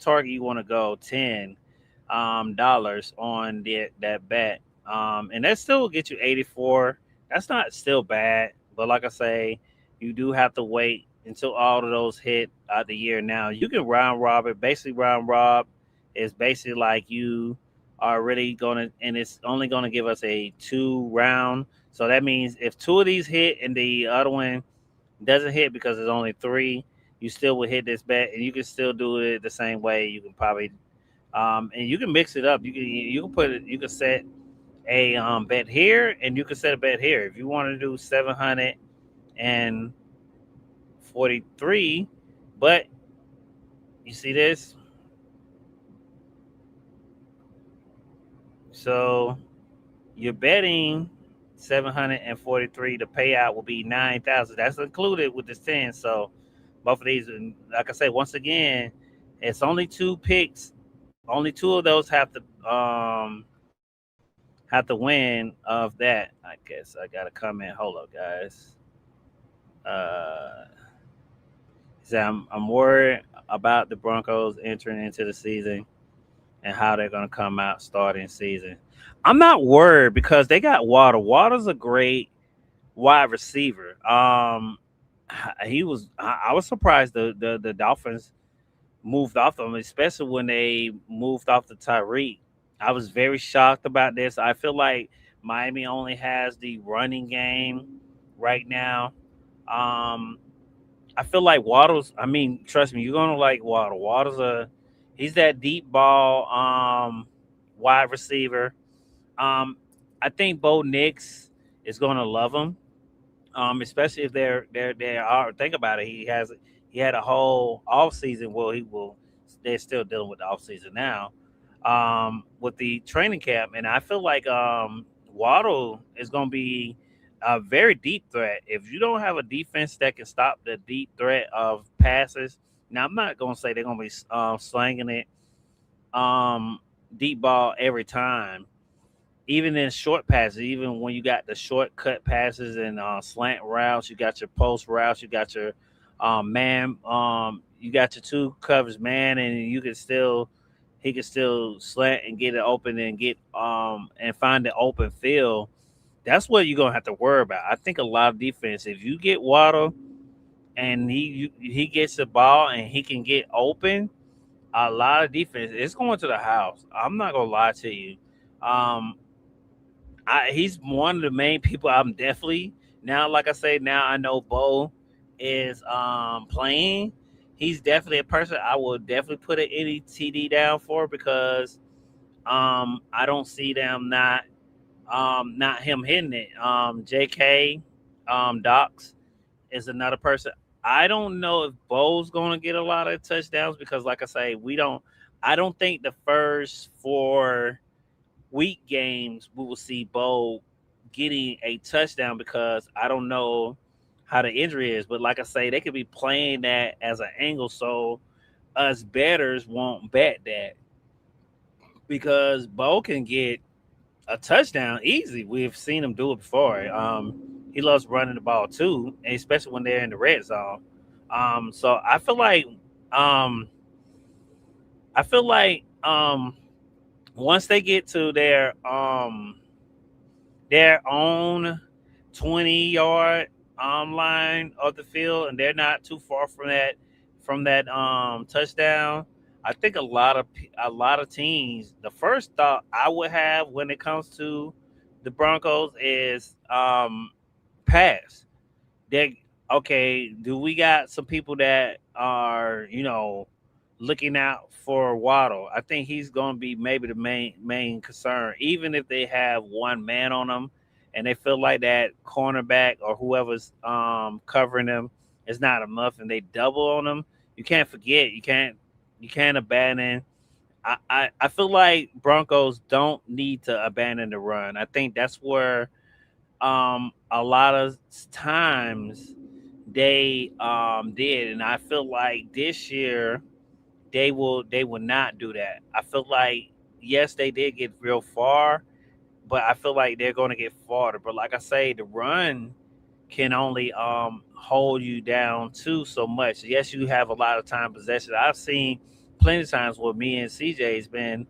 target you want to go 10 dollars on that bet. And that still will get you 84. That's not still bad, but like I say, you do have to wait until all of those hit out the year. Now you can round rob it. Basically, round rob is basically like you are really gonna, and it's only gonna give us a 2 round. So that means if two of these hit and the other one doesn't hit because there's only three, you still will hit this bet, and you can still do it the same way. You can probably, and you can mix it up. You can set a bet here, and you can set a bet here if you want to do 743. But you see this, so you're betting 743. The payout will be 9,000. That's included with this 10. So both of these, and like I say, once again, it's only two picks. Only two of those have to win of that. I guess I got a comment. Hold up, guys. Uh, so I'm worried about the Broncos entering into the season and how they're going to come out starting season. I'm not worried because they got Water. Water's a great wide receiver. I was surprised the Dolphins moved off them, especially when they moved off the Tyreek. I was very shocked about this. I feel like Miami only has the running game right now. Um, I feel like Waddle's. I mean, trust me, you're gonna like Waddle. He's that deep ball wide receiver. Um, I think Bo Nix is gonna love him, especially if they are. Think about it. He had a whole off season. Well, he will. They're still dealing with the off season now, with the training camp, and I feel like Waddle is going to be a very deep threat. If you don't have a defense that can stop the deep threat of passes, now I'm not going to say they're going to be slanging it um, deep ball every time, even in short passes, even when you got the shortcut passes and slant routes, you got your post routes, you got your man, you got your two covers man, and he can still slant and get it open and get and find the open field. That's what you're gonna have to worry about. I think a lot of defense. If you get Waddle and he gets the ball and he can get open, a lot of defense it's going to the house. I'm not gonna lie to you. Um, he's one of the main people I'm definitely now. Like I say, now I know Bo is playing. He's definitely a person I will definitely put an any TD down for because I don't see them not him hitting it. JK Docs is another person. I don't know if Bo's going to get a lot of touchdowns because, like I say, we don't. I don't think the first four week games we will see Bo getting a touchdown because I don't know how the injury is. But like I say, they could be playing that as an angle, so us betters won't bet that because Bo can get a touchdown easy. We've seen him do it before. He loves running the ball too, and especially when they're in the red zone. So um, I feel like once they get to their own 20-yard line of the field, and they're not too far from that touchdown. I think a lot of teams. The first thought I would have when it comes to the Broncos is pass. They okay. Do we got some people that are looking out for Waddle? I think he's going to be maybe the main concern, even if they have one man on them, and they feel like that cornerback or whoever's covering them is not enough, and they double on them. You can't forget. You can't abandon. I feel like Broncos don't need to abandon the run. I think that's where a lot of times they did, and I feel like this year they will not do that. I feel like yes, they did get real far, but I feel like they're going to get farther. But like I say, the run can only hold you down too so much. Yes, you have a lot of time possession. I've seen plenty of times where me and CJ's been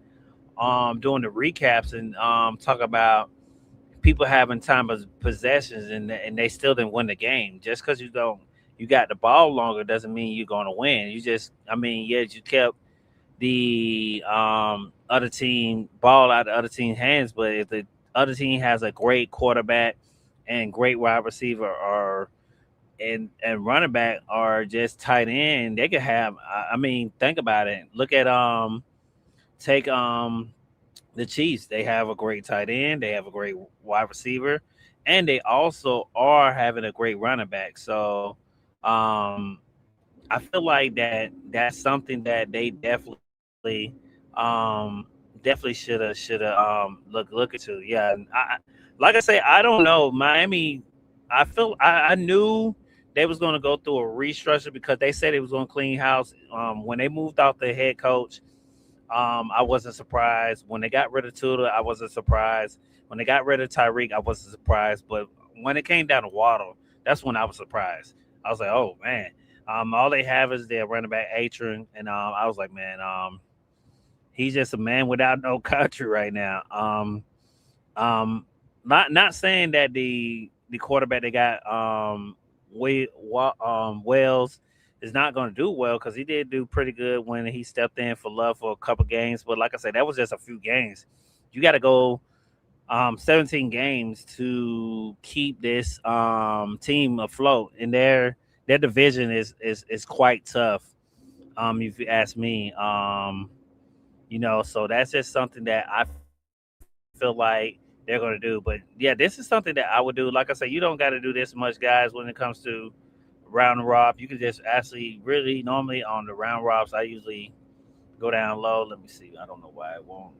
doing the recaps and talk about people having time of possessions and they still didn't win the game. Just because you got the ball longer doesn't mean you're going to win. You just I mean, yes, you kept the other team ball out of the other team's hands, but if the other team has a great quarterback and great wide receiver or and running back or just tight end, they could have. I mean, think about it. Look at take the Chiefs. They have a great tight end. They have a great wide receiver, and they also are having a great running back. So, I feel like that's something that they definitely should have look into. Yeah, and like I say, I don't know Miami. I knew they was going to go through a restructure because they said it was going to clean house. When they moved out the head coach, I wasn't surprised. When they got rid of Tudor, I wasn't surprised. When they got rid of Tyreek, I wasn't surprised. But when it came down to Waddle, that's when I was surprised. I was like, oh man. All they have is their running back Atron, and I was like, man, he's just a man without no country right now. Um, not saying that the quarterback they got Wales is not going to do well because he did do pretty good when he stepped in for Love for a couple games. But like I said, that was just a few games. You got to go 17 games to keep this team afloat, and their division is quite tough. If you ask me, so that's just something that I feel like they're gonna do. But yeah, this is something that I would do. Like I said, you don't got to do this much, guys, when it comes to round rob. You can just actually really normally on the round robs. I usually go down low. Let me see. I don't know why it won't.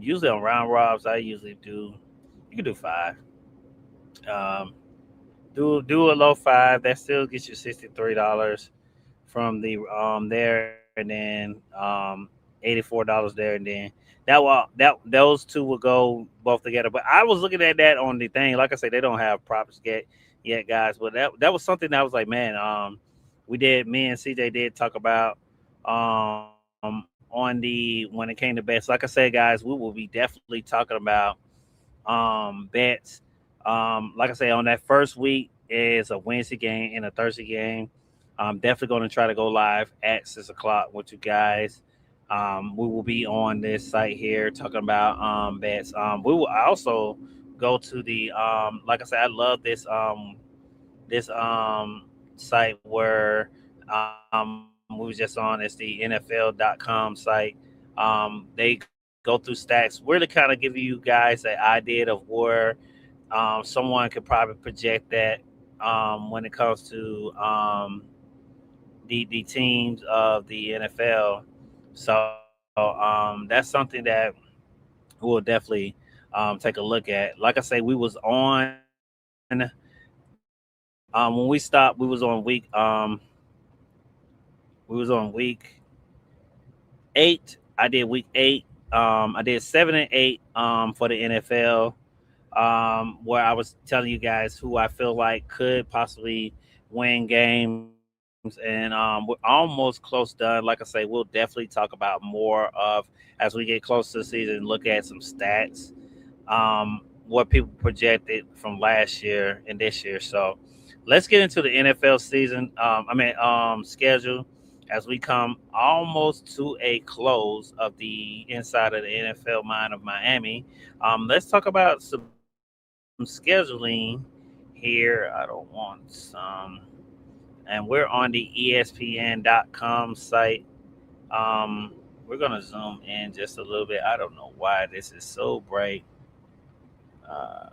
Usually on round robs, I usually do. You can do five. Um, do a low five. That still gets you $63 from the there, and then $84 there, and then that those two will go both together. But I was looking at that on the thing. Like I say, they don't have props yet, guys. But that was something that I was like, man. We did. Me and CJ did talk about on the when it came to bets. Like I said, guys, we will be definitely talking about bets. Like I say, on that first week is a Wednesday game and a Thursday game. I'm definitely going to try to go live at 6 o'clock with you guys. We will be on this site here talking about bets. We will also go to the like I said, I love this site where we was just on. It's the NFL.com site. They go through stats, really kind of give you guys an idea of where someone could probably project that when it comes to the teams of the NFL. So that's something that we'll definitely take a look at. Like I say, when we stopped, we was on week 8. I did week 8. I did 7 and 8 for the NFL. Where I was telling you guys who I feel like could possibly win games, and we're almost close done. Like I say, we'll definitely talk about more of as we get close to the season, look at some stats, what people projected from last year and this year. So let's get into the NFL season. Schedule as we come almost to a close of the inside of the NFL mind of Miami. Let's talk about some scheduling here. I don't want some. And we're on the ESPN.com site. We're going to zoom in just a little bit. I don't know why this is so bright. Uh,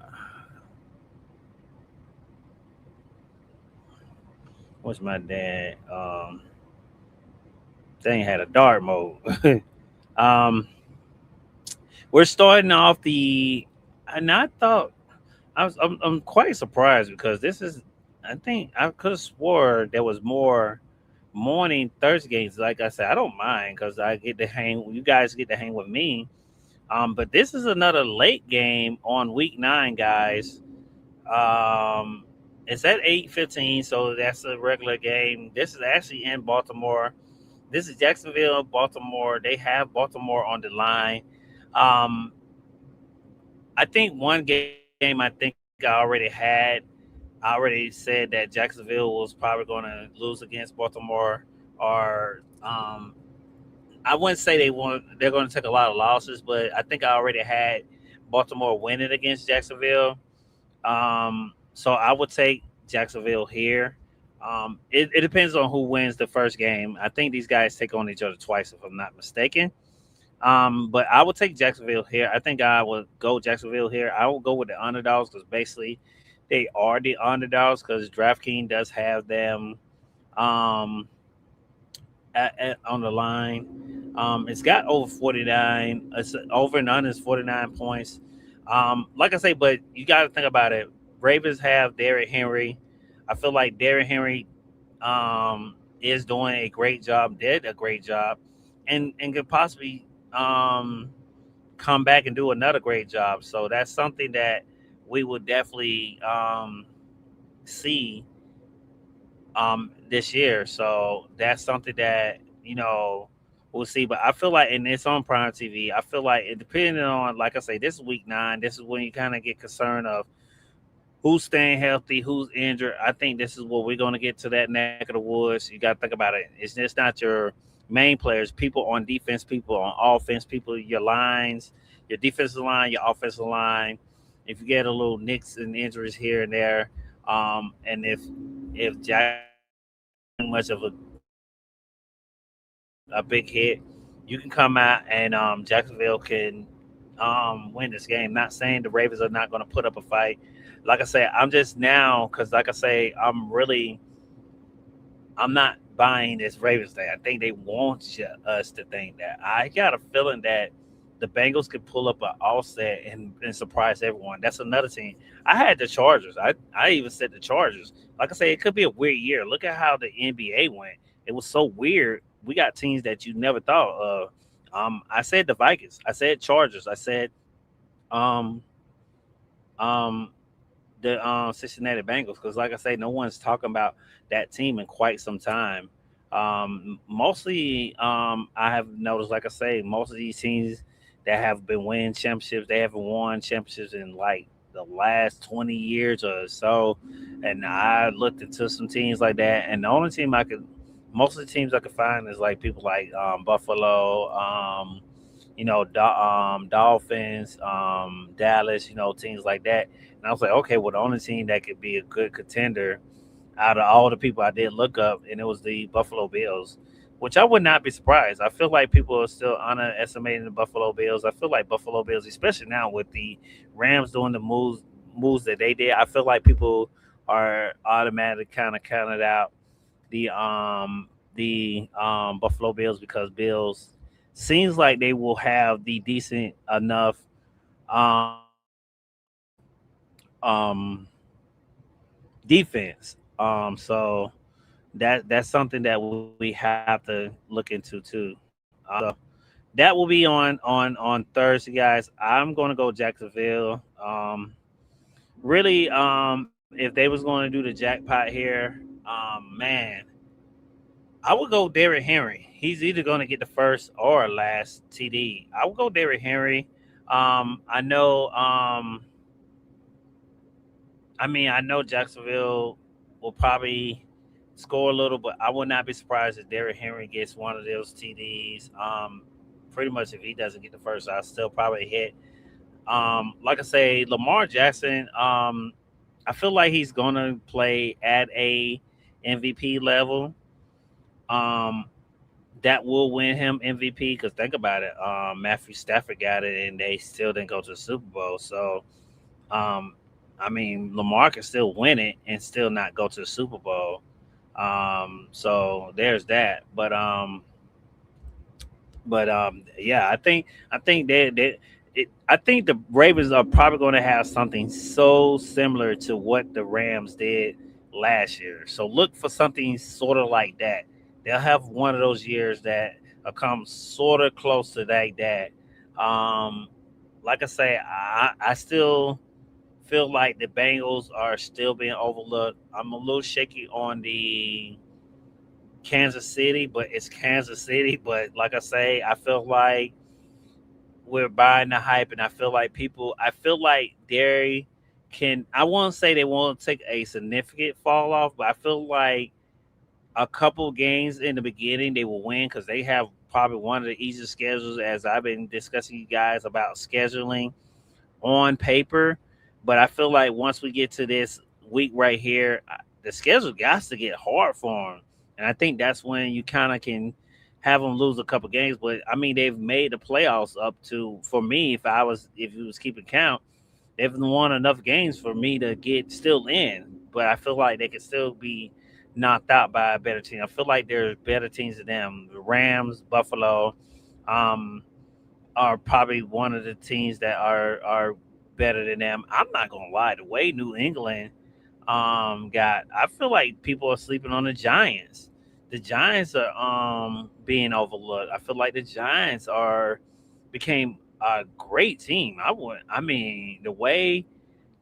what's my dad? Thing had a dark mode. um, we're starting off and I thought I'm quite surprised because this is. I think I could have swore there was more morning Thursday games. Like I said, I don't mind because I get to hang. You guys get to hang with me. But this is another late game on week 9, guys. Um, it's at 8:15, so that's a regular game. This is actually in Baltimore. This is Jacksonville, Baltimore. They have Baltimore on the line. Um, I think one game I think I already had. I already said that Jacksonville was probably going to lose against Baltimore, or I wouldn't say they're going to take a lot of losses, but I think I already had Baltimore winning against Jacksonville. So I would take Jacksonville here. It depends on who wins the first game. I think these guys take on each other twice, if I'm not mistaken. But I would take Jacksonville here. I think I would go Jacksonville here. I will go with the underdogs because basically they are the underdogs because DraftKings does have them um, on the line. It's got over 49. It's over and under is 49 points. Like I say, but you got to think about it. Ravens have Derrick Henry. I feel like Derrick Henry is doing a great job, did a great job, and could possibly um, come back and do another great job. So that's something that we will definitely see this year. So that's something that we'll see. But I feel like, and it's on Prime TV. I feel like it depending on, like I say, this is week 9. This is when you kind of get concerned of who's staying healthy, who's injured. I think this is what we're going to get to that neck of the woods. You got to think about it. It's just not your main players, people on defense, people on offense, people your lines, your defensive line, your offensive line. If you get a little nicks and injuries here and there, and if Jacksonville much of a big hit, you can come out and Jacksonville can win this game. Not saying the Ravens are not going to put up a fight. Like I say, I'm just now because, like I say, I'm not buying this Ravens thing. I think they want us to think that. I got a feeling that the Bengals could pull up an offset and surprise everyone. That's another team. I had the Chargers. I even said the Chargers. Like I say, it could be a weird year. Look at how the NBA went. It was so weird. We got teams that you never thought of. I said the Vikings. I said Chargers. I said um um the Cincinnati Bengals because, like I say, no one's talking about that team in quite some time. Mostly, I have noticed, like I say, most of these teams that have been winning championships, they haven't won championships in like the last 20 years or so. And I looked into some teams like that, and the only team I could, most of the teams I could find is like people like Buffalo, Dolphins, Dallas, teams like that. And I was like, okay, well, the only team that could be a good contender out of all the people I did look up, and it was the Buffalo Bills, which I would not be surprised. I feel like people are still underestimating the Buffalo Bills. I feel like Buffalo Bills, especially now with the Rams doing the moves that they did, I feel like people are automatically kind of counted out the Buffalo Bills because Bills seems like they will have the decent enough um um defense. So that's something that we have to look into too. That will be on Thursday, guys. I'm going to go Jacksonville. Really, if they was going to do the jackpot here, man, I would go Derrick Henry. He's either going to get the first or last TD. I would go Derrick Henry. I know. I know Jacksonville will probably score a little, but I would not be surprised if Derrick Henry gets one of those TDs. Pretty much, if he doesn't get the first, I'll still probably hit. Like I say, Lamar Jackson. I feel like he's gonna play at a MVP level. Um, that will win him MVP because think about it. Matthew Stafford got it, and they still didn't go to the Super Bowl. So um, Lamar can still win it and still not go to the Super Bowl. So there's that. But yeah, I think I think the Ravens are probably going to have something so similar to what the Rams did last year. So look for something sort of like that. They'll have one of those years that will come sort of close to that. Um, like I say, I still feel like the Bengals are still being overlooked. I'm a little shaky on the Kansas City, but it's Kansas City. But like I say, I feel like we're buying the hype, and I feel like they can. I won't say they won't take a significant fall off, but I feel like a couple games in the beginning they will win because they have probably one of the easiest schedules as I've been discussing you guys about scheduling on paper. But I feel like once we get to this week right here, the schedule got to get hard for them, and I think that's when you kind of can have them lose a couple games. But they've made the playoffs up to for me. If you was keeping count, they've won enough games for me to get still in. But I feel like they could still be knocked out by a better team. I feel like there's better teams than them. The Rams, Buffalo, um, are probably one of the teams that are better than them. I'm not gonna lie, the way New England got I feel like people are sleeping on the Giants. The Giants are being overlooked. I feel like the Giants are became a great team. The way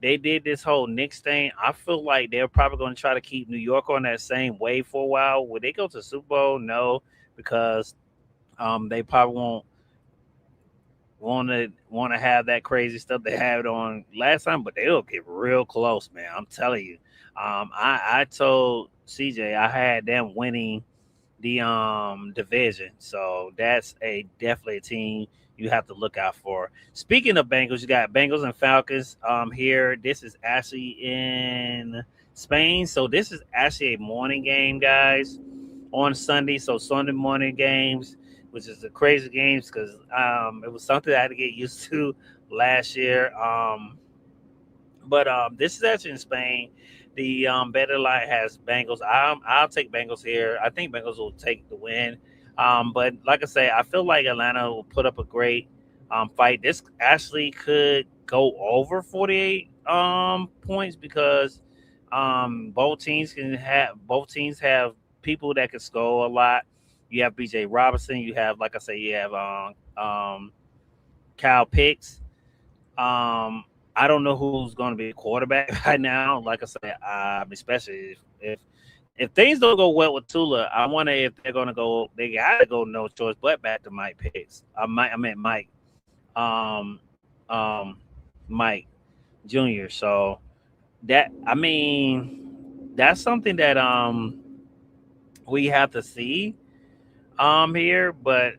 they did this whole Knicks thing, I feel like they're probably going to try to keep New York on that same wave for a while. Would they go to the Super Bowl? No, because they probably won't want to have that crazy stuff they had on last time, but they'll get real close, man. I'm telling you. I told CJ I had them winning the division, so that's a definitely a team you have to look out for. Speaking of Bengals, you got Bengals and Falcons here. This is actually in Spain, so this is actually a morning game, guys, on Sunday. So Sunday morning games, which is the crazy games because it was something I had to get used to last year. But this is actually in Spain. The better line has Bengals. I'll take Bengals here. I think Bengals will take the win. But like I say, I feel like Atlanta will put up a great fight. This actually could go over 48 points because both teams have people that can score a lot. You have BJ Robinson. You have, like I say, you have Kyle Pitts. I don't know who's going to be a quarterback right now. Like I said, especially if things don't go well with Tula, I wonder if they're going to go. They got to go no choice but back to Mike Pitts. I meant Mike, um, um, Mike Jr. So that I mean, that's something that we have to see here. But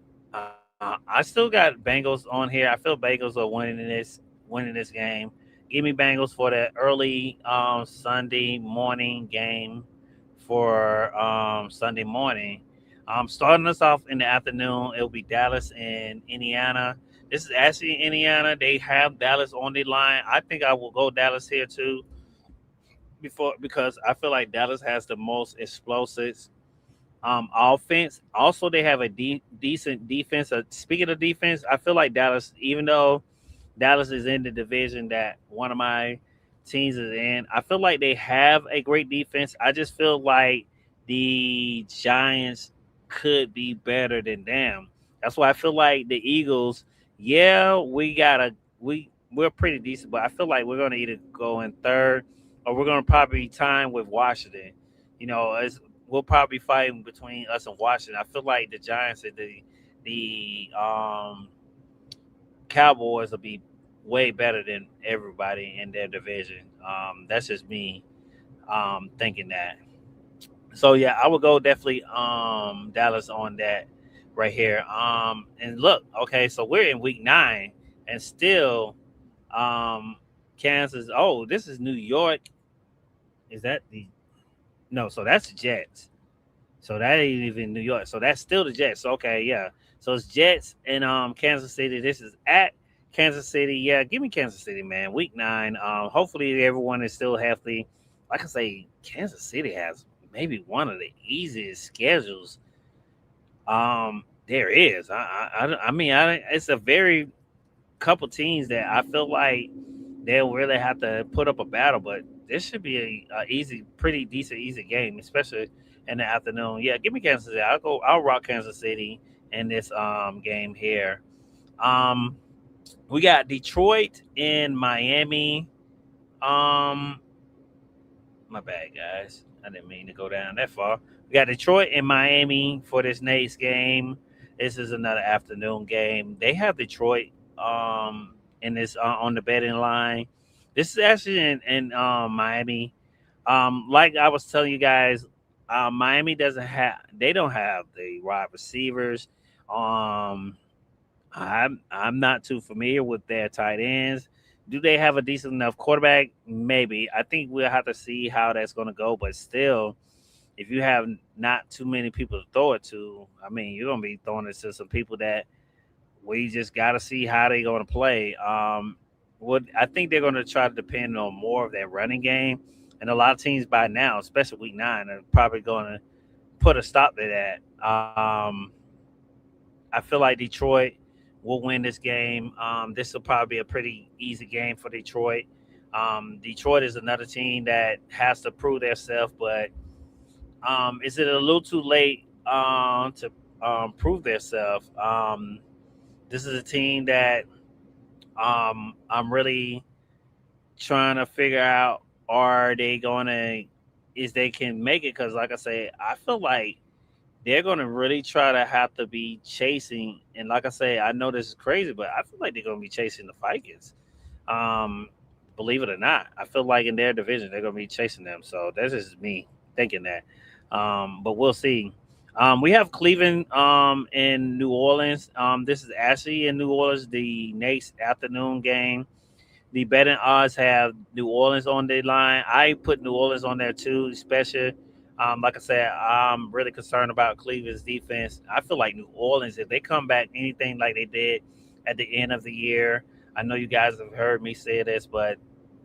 I still got Bengals on here. I feel Bengals are winning this game. Give me Bengals for the early Sunday morning game for Sunday morning. Starting us off in the afternoon, it'll be Dallas and Indiana. This is actually Indiana. They have Dallas on the line. I think I will go Dallas here too, before because I feel like Dallas has the most explosives offense. Also, they have a decent defense. Speaking of defense, I feel like Dallas, even though Dallas is in the division that one of my teams is in, I feel like they have a great defense. I just feel like the Giants could be better than them. That's why I feel like the Eagles, yeah, we're pretty decent, but I feel like we're gonna either go in third or we're gonna probably time with Washington. We'll probably be fighting between us and Washington. I feel like the Giants and the Cowboys will be way better than everybody in their division. That's just me thinking that. So yeah, I would go definitely Dallas on that right here. And look, okay, so we're in week 9 and still um Kansas. Oh, this is New York. Is that the no? So that's the Jets. So that ain't even New York. So that's still the Jets. Okay, yeah. So it's Jets and Kansas City. This is at Kansas City. Yeah, give me Kansas City, man. Week 9. Hopefully everyone is still healthy. Like I say, Kansas City has maybe one of the easiest schedules there is. I mean, it's a very couple teams that I feel like they'll really have to put up a battle, but this should be a easy, pretty decent, easy game, especially in the afternoon. Yeah, give me Kansas City. I'll rock Kansas City in this game here. Um, we got Detroit and Miami. Um, my bad, guys. I didn't mean to go down that far. We got Detroit and Miami for this next game. This is another afternoon game. They have Detroit in this on the betting line. This is actually in Miami. Like I was telling you guys, Miami doesn't have they don't have the wide receivers. Um, I'm not too familiar with their tight ends. Do they have a decent enough quarterback? Maybe. I think we'll have to see how that's going to go. But still, if you have not too many people to throw it to, I mean, you're going to be throwing it to some people that we just got to see how they're going to play. What I think they're going to try to depend on more of their running game, and a lot of teams by now, especially week 9, are probably going to put a stop to that. I feel like Detroit will win this game. This will probably be a pretty easy game for Detroit. Detroit is another team that has to prove themselves, but is it a little too late to prove themselves? This is a team that I'm really trying to figure out are they going to is they can make it because like I say, I feel like they're going to really try to have to be chasing. And like I say, I know this is crazy, but I feel like they're going to be chasing the Vikings. Um, Believe it or not, I feel like in their division they're going to be chasing them. So that's just me thinking that. But we'll see. We have Cleveland in New Orleans. This is actually in New Orleans, the next afternoon game. The betting odds have New Orleans on the line. I put New Orleans on there too, especially. Like I said, I'm really concerned about Cleveland's defense. I feel like New Orleans, if they come back anything like they did at the end of the year, I know you guys have heard me say this, but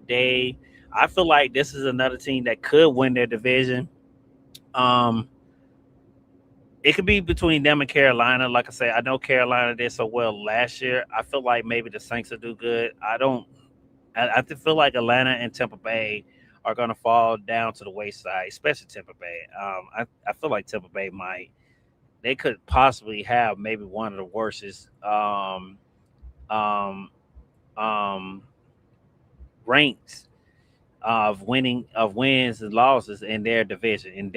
they, I feel like this is another team that could win their division. Um, it could be between them and Carolina. Like I said, I know Carolina did so well last year. I feel like maybe the Saints will do good. I don't I feel like Atlanta and Tampa Bay are going to fall down to the wayside, especially Tampa Bay. I feel like Tampa Bay they could possibly have maybe one of the worstest um, um, ranks of wins and losses in their division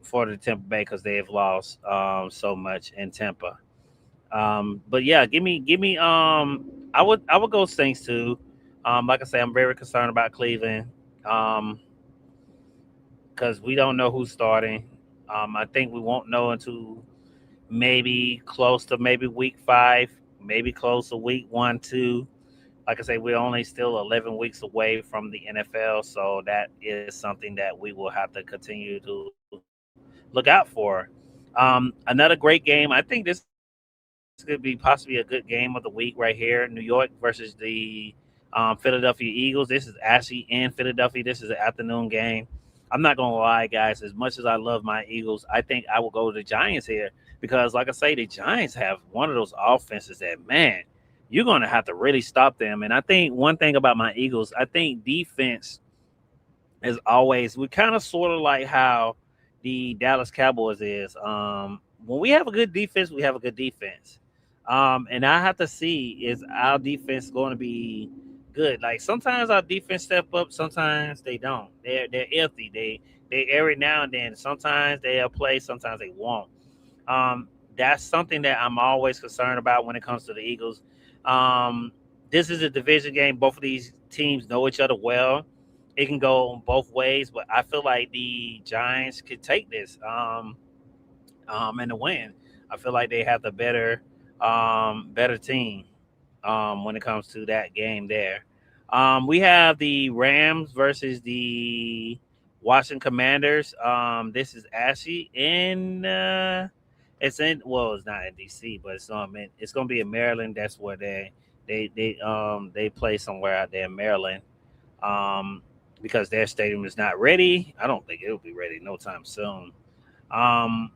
for the Tampa Bay because they have lost so much in Tampa. But yeah, give me. I would go Saints too. Like I say, I'm very concerned about Cleveland. Um, because we don't know who's starting. I think we won't know until maybe close to maybe week 5, maybe close to week 1, 2. Like I say, we're only still 11 weeks away from the NFL, so that is something that we will have to continue to look out for. Another great game. I think this could be possibly a good game of the week right here. New York versus the Philadelphia Eagles. This is actually in Philadelphia. This is an afternoon game. I'm not gonna lie, guys. As much as I love my Eagles, I think I will go to the Giants here because, like I say, the Giants have one of those offenses that you're gonna have to really stop them. And I think one thing about my Eagles, I think defense as always, we kind of sort of like how the Dallas Cowboys is. When we have a good defense, we have a good defense. And I have to see is our defense going to be good. Like sometimes our defense step up, sometimes they don't. They're iffy. They every now and then. Sometimes they'll play, sometimes they won't. That's something that I'm always concerned about when it comes to the Eagles. Um, this is a division game. Both of these teams know each other well. It can go both ways, but I feel like the Giants could take this and to win. I feel like they have the better team when it comes to that game there. We have the Rams versus the Washington Commanders. This is actually in it's in well, it's not in DC, but it's gonna be in Maryland. That's where they play somewhere out there in Maryland. Um, because their stadium is not ready. I don't think it'll be ready no time soon. Um,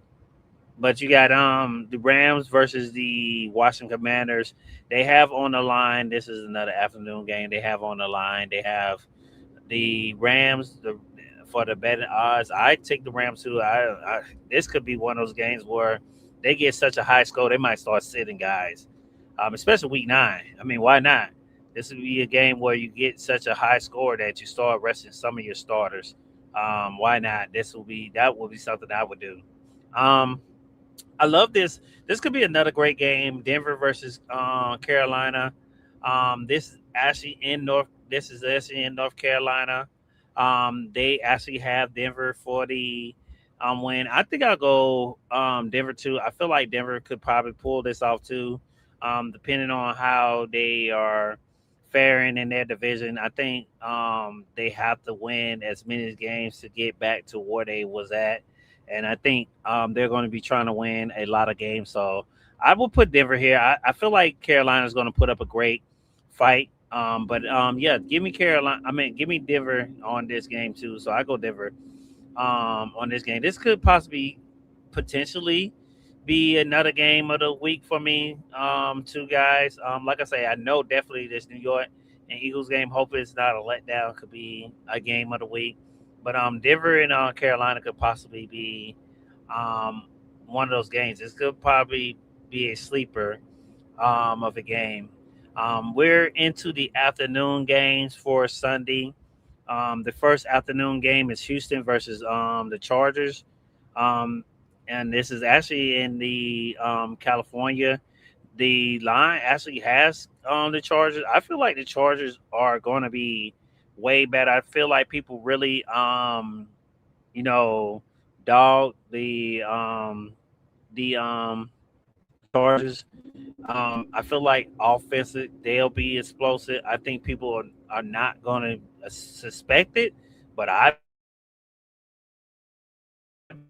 but you got the Rams versus the Washington Commanders. They have on the line. This is another afternoon game. They have on the line. They have the Rams for the betting odds. I take the Rams too. This could be one of those games where they get such a high score they might start sitting guys, especially week 9. I mean, why not? This would be a game where you get such a high score that you start resting some of your starters. Why not? That will be something I would do. Um, I love this. This could be another great game. Denver versus Carolina. This is actually in North Carolina. They actually have Denver for the win. I think I'll go Denver too. I feel like Denver could probably pull this off too, depending on how they are faring in their division. I think they have to win as many games to get back to where they was at, and I think they're going to be trying to win a lot of games. So I will put Denver here. I feel like Carolina is going to put up a great fight. But yeah, give me Carolina. I mean, give me Denver on this game too. So I go Denver on this game. This could possibly potentially be another game of the week for me. Two guys. Like I say, I know definitely this New York and Eagles game. Hope it's not a letdown. Could be a game of the week. But Denver and Carolina could possibly be um, one of those games. This could probably be a sleeper of a game. We're into the afternoon games for Sunday. The first afternoon game is Houston versus the Chargers. Um, and this is actually in the California. The line actually has the Chargers. I feel like the Chargers are going to be way better. I feel like people really you know dog the Chargers. I feel like offensive they'll be explosive. I think people are not going to suspect it, but I've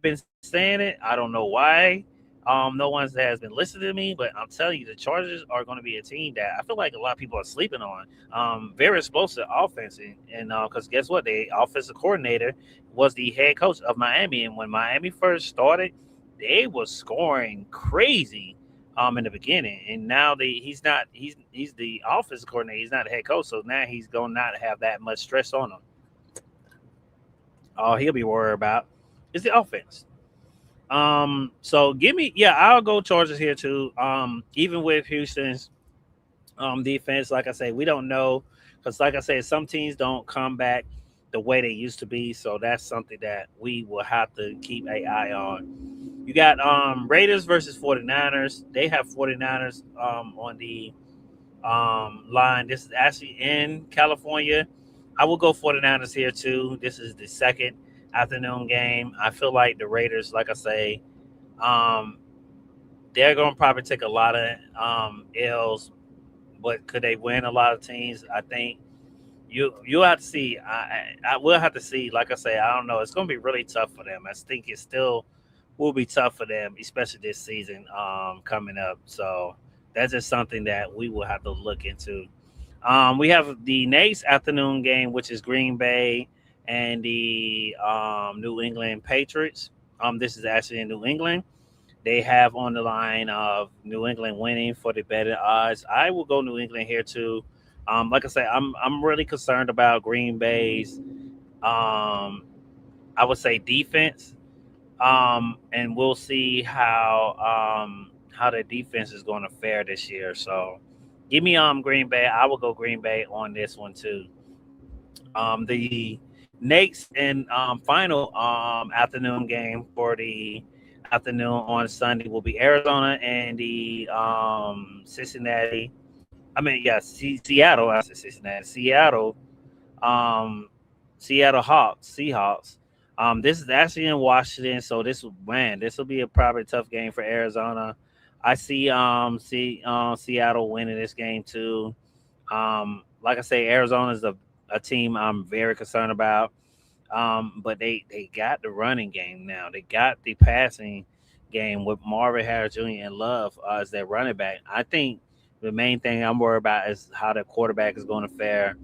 been saying it. I don't know why. No one has been listening to me, but I'm telling you, the Chargers are going to be a team that I feel like a lot of people are sleeping on. Very explosive offense, and because guess what, the offensive coordinator was the head coach of Miami, and when Miami first started, they were scoring crazy in the beginning, and now he's the offensive coordinator. He's not the head coach, so now he's gonna not have that much stress on him. All he'll be worried about is the offense. So give me, yeah, I'll go Chargers here too. Even with Houston's defense, like I say, we don't know because, like I said, some teams don't come back the way they used to be. So that's something that we will have to keep an eye on. You got Raiders versus 49ers. They have 49ers on the line. This is actually in California. I will go 49ers here too. This is the second afternoon game. I feel like the Raiders, like I say, um, they're going to probably take a lot of L's, but could they win a lot of teams? I think you'll have to see. I will have to see. Like I say, I don't know. It's going to be really tough for them. I think it still will be tough for them, especially this season coming up. So that's just something that we will have to look into. We have the next afternoon game, which is Green Bay and the New England Patriots. This is actually in New England. They have on the line of New England winning for the better odds. I will go New England here too. Like I said, I'm really concerned about Green Bay's I would say defense. And we'll see how the defense is going to fare this year. So give me Green Bay. I will go Green Bay on this one too. The next and final afternoon game for the afternoon on Sunday will be Arizona and the Cincinnati. I mean, yeah, Seattle. I said Cincinnati. Um, Seattle Hawks, Seahawks. This is actually in Washington, so this will be a probably tough game for Arizona. I see Seattle winning this game too. Like I say, Arizona is a team I'm very concerned about. But they got the running game now. They got the passing game with Marvin Harris Jr. and Love as their running back. I think the main thing I'm worried about is how the quarterback is going to fare.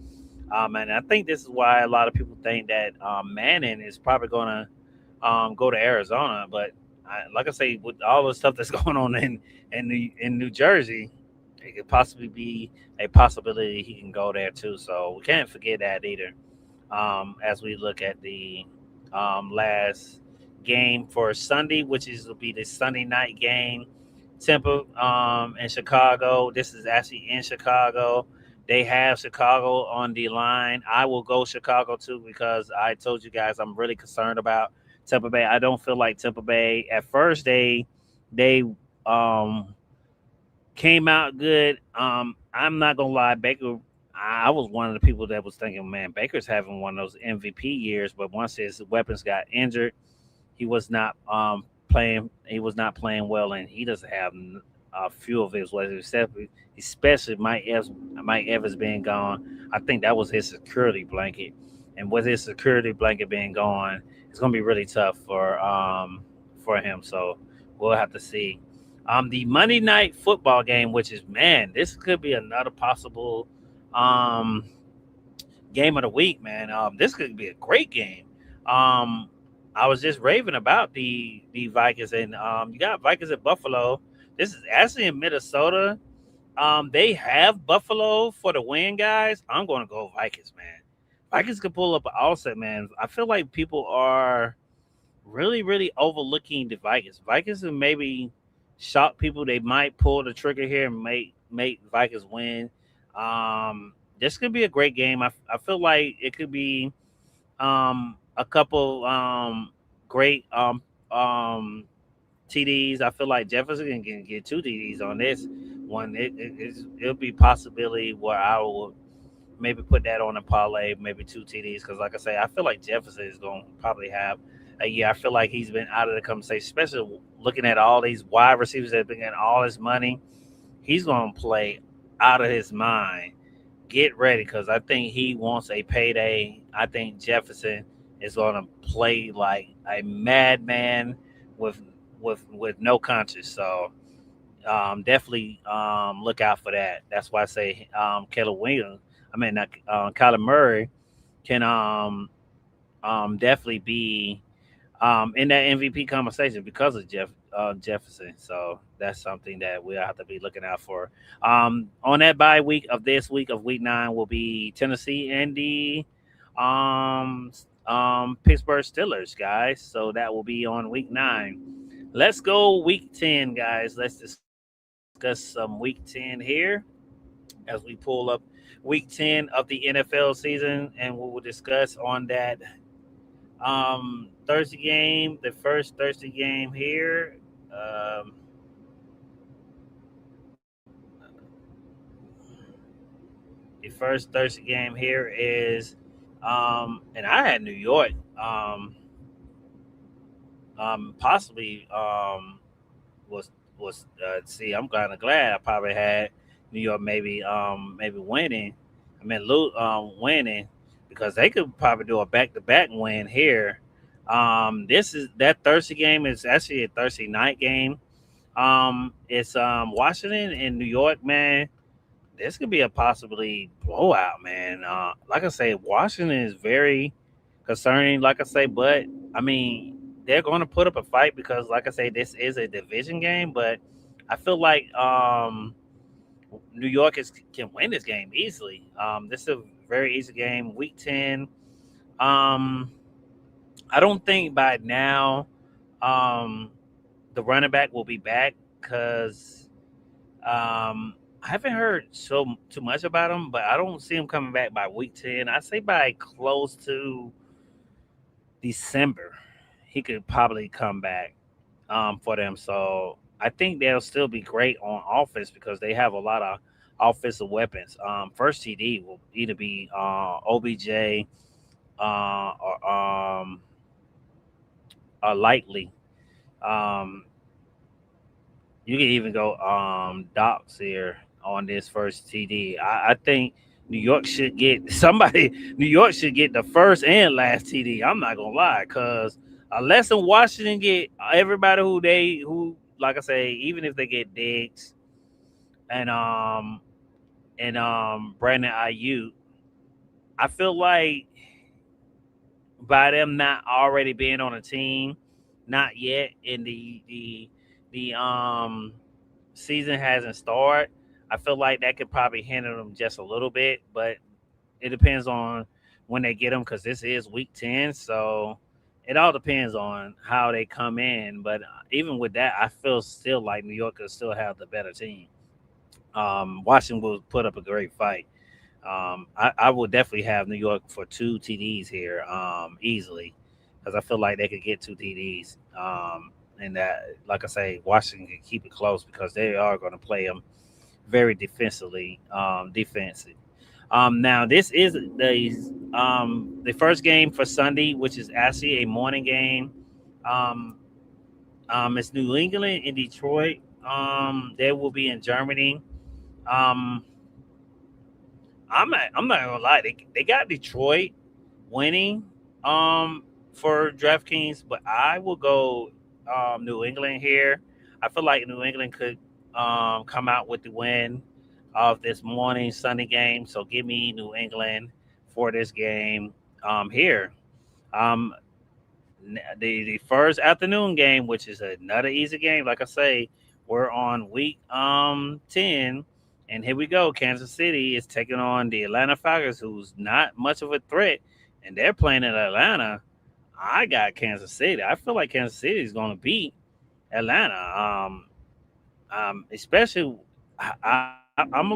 And I think this is why a lot of people think that Manning is probably going to go to Arizona. But like I say, with all the stuff that's going on in New Jersey, it could possibly be a possibility he can go there too. So we can't forget that either. As we look at the last game for Sunday, which is will be the Sunday night game. Temple in Chicago. This is actually in Chicago. They have Chicago on the line. I will go Chicago too because I told you guys I'm really concerned about Tampa Bay. I don't feel like Tampa Bay at first they um came out good. I'm not gonna lie, Baker. I was one of the people that was thinking, man, Baker's having one of those MVP years, but once his weapons got injured, he was not playing. He was not playing well, and he doesn't have a few of his weapons, especially Mike Evans being gone. I think that was his security blanket, and with his security blanket being gone, it's gonna be really tough for him. So we'll have to see. The Monday night football game, which is man, this could be another possible um game of the week, man. This could be a great game. Um, I was just raving about the Vikings, and you got Vikings at Buffalo. This is actually in Minnesota. They have Buffalo for the win, guys. I'm going to go Vikings, man. Vikings can pull up an offset, man. I feel like people are really, really overlooking the Vikings. Vikings will maybe shock people. They might pull the trigger here and make Vikings win. This could be a great game. I feel like it could be a couple great TDs. I feel like Jefferson can get two TDs on this one. It'll be possibility where I will maybe put that on a parlay, maybe two TDs. Because like I say, I feel like Jefferson is going to probably have a year. I feel like he's been out of the conversation, especially looking at all these wide receivers that have been getting all this money. He's going to play out of his mind. Get ready because I think he wants a payday. I think Jefferson is going to play like a madman with with no conscience. So definitely look out for that. That's why I say Caleb Williams. I mean, not, Kyler Murray can definitely be in that MVP conversation because of Jefferson. So that's something that we'll have to be looking out for. On that bye week of this week of week 9 will be Tennessee and the um, Pittsburgh Steelers, guys. So that will be on week 9. Let's go week 10, guys. Let's discuss some week 10 here as we pull up week 10 of the NFL season, and we will discuss on that Thursday game, the first Thursday game here. Um, the first Thursday game here is, and I had New York, possibly was see. I'm kind of glad I probably had New York maybe winning. I mean, winning because they could probably do a back to back win here. This is that Thursday game is actually a Thursday night game. It's Washington and New York, man. This could be a possibly blowout, man. Like I say, Washington is very concerning. Like I say, but I mean, they're going to put up a fight because, like I say, this is a division game. But I feel like New York can win this game easily. This is a very easy game. Week 10. Um, I don't think by now um, the running back will be back because I haven't heard so too much about him, but I don't see him coming back by week 10. I say by close to December, he could probably come back for them. So I think they'll still be great on offense because they have a lot of offensive weapons. First TD will either be OBJ or Likely. Um, you can even go Docs here on this first TD. I think New York should get somebody. New York should get the first and last TD. I'm not gonna lie, cause unless in Washington get everybody who like I say, even if they get Diggs and Brandon Ayuk, I feel like by them not already being on a team, not yet, in the season hasn't started. I feel like that could probably hinder them just a little bit, but it depends on when they get them because this is week 10, so it all depends on how they come in. But even with that, I feel still like New York could still have the better team. Washington will put up a great fight. I would definitely have New York for two TDs here easily because I feel like they could get two TDs. And that, like I say, Washington can keep it close because they are going to play them very defensively, defensive. Now this is the first game for Sunday, which is actually a morning game. Um, it's New England in Detroit. They will be in Germany. Um, I'm not gonna lie. They got Detroit winning for DraftKings, but I will go New England here. I feel like New England could come out with the win of this morning Sunday game. So give me New England for this game here. Um, the first afternoon game, which is another easy game. Like I say, we're on week 10, and here we go. Kansas City is taking on the Atlanta Falcons, who's not much of a threat, and they're playing in Atlanta. I got Kansas City. I feel like Kansas City is going to beat Atlanta. Especially I'm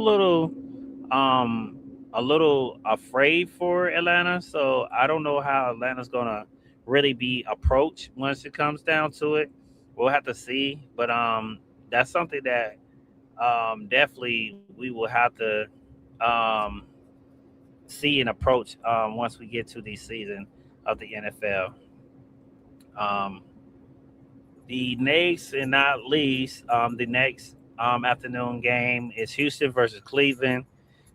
a little afraid for Atlanta, so I don't know how Atlanta's gonna really be approached once it comes down to it. We'll have to see, but that's something that definitely we will have to um, see and approach once we get to the season of the NFL. Um, the next and not least, the next afternoon game is Houston versus Cleveland.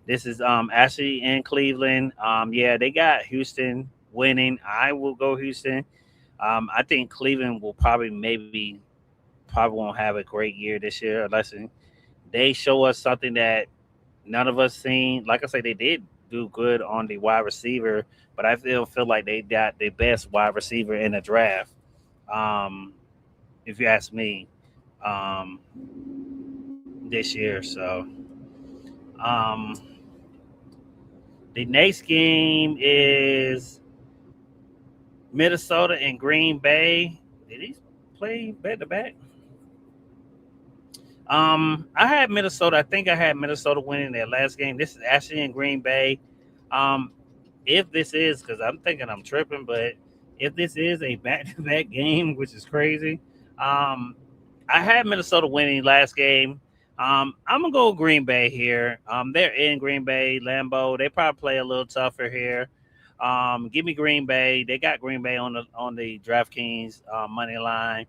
This is actually in Cleveland. Yeah, they got Houston winning. I will go Houston. I think Cleveland will probably won't have a great year this year unless they show us something that none of us seen. Like I say, they did do good on the wide receiver, but I feel like they got the best wide receiver in the draft. Um, if you ask me, um, this year. So um, the next game is Minnesota and Green Bay. Did he play back to back? I had Minnesota. I think I had Minnesota winning their last game. This is actually in Green Bay. Um, if this is, because I'm thinking I'm tripping, but if this is a back-to-back game, which is crazy, um, I had Minnesota winning last game. I'm gonna go Green Bay here. They're in Green Bay, Lambeau. They probably play a little tougher here. Give me Green Bay. They got Green Bay on the DraftKings money line.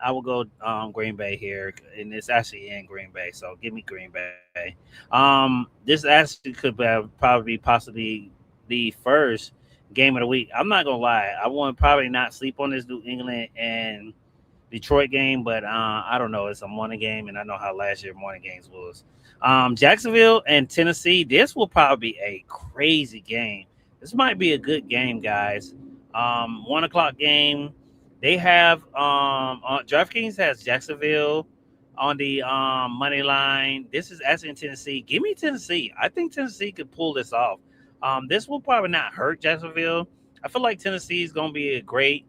I will go Green Bay here, and it's actually in Green Bay, so give me Green Bay. This actually could probably be possibly the first game of the week. I'm not gonna lie, I want probably not sleep on this New England and Detroit game, but I don't know. It's a morning game, and I know how last year morning games was. Jacksonville and Tennessee. This will probably be a crazy game. This might be a good game, guys. 1 o'clock game. They have DraftKings has Jacksonville on the money line. This is actually in Tennessee. Give me Tennessee. I think Tennessee could pull this off. This will probably not hurt Jacksonville. I feel like Tennessee is going to be a great,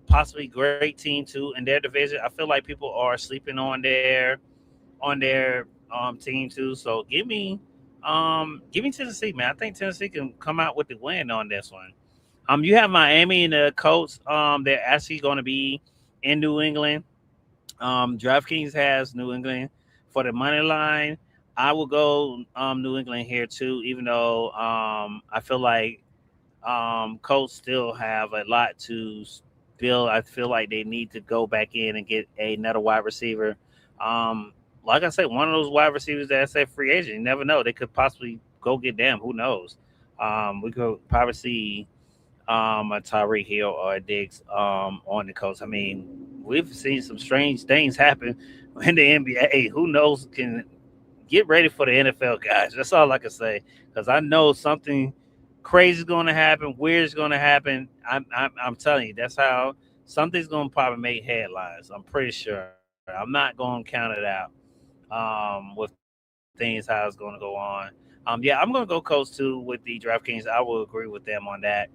possibly great team too in their division. I feel like people are sleeping on their team too. So give me Tennessee, man. I think Tennessee can come out with the win on this one. You have Miami and the Colts. They're actually going to be in New England. DraftKings has New England for the money line. I will go New England here too, even though I feel like Colts still have a lot to build. I feel like they need to go back in and get another wide receiver. Like I said, one of those wide receivers that I said free agent. You never know; they could possibly go get them. Who knows? We could probably see a Tyreek Hill or a Diggs on the coast. I mean, we've seen some strange things happen in the NBA. Who knows? Can get ready for the NFL, guys. That's all I can say because I know something crazy is going to happen, weird is going to happen. I'm telling you, that's how something's going to probably make headlines. I'm pretty sure. I'm not going to count it out with things how it's going to go on. Yeah, I'm going to go Coast too with the DraftKings. I will agree with them on that.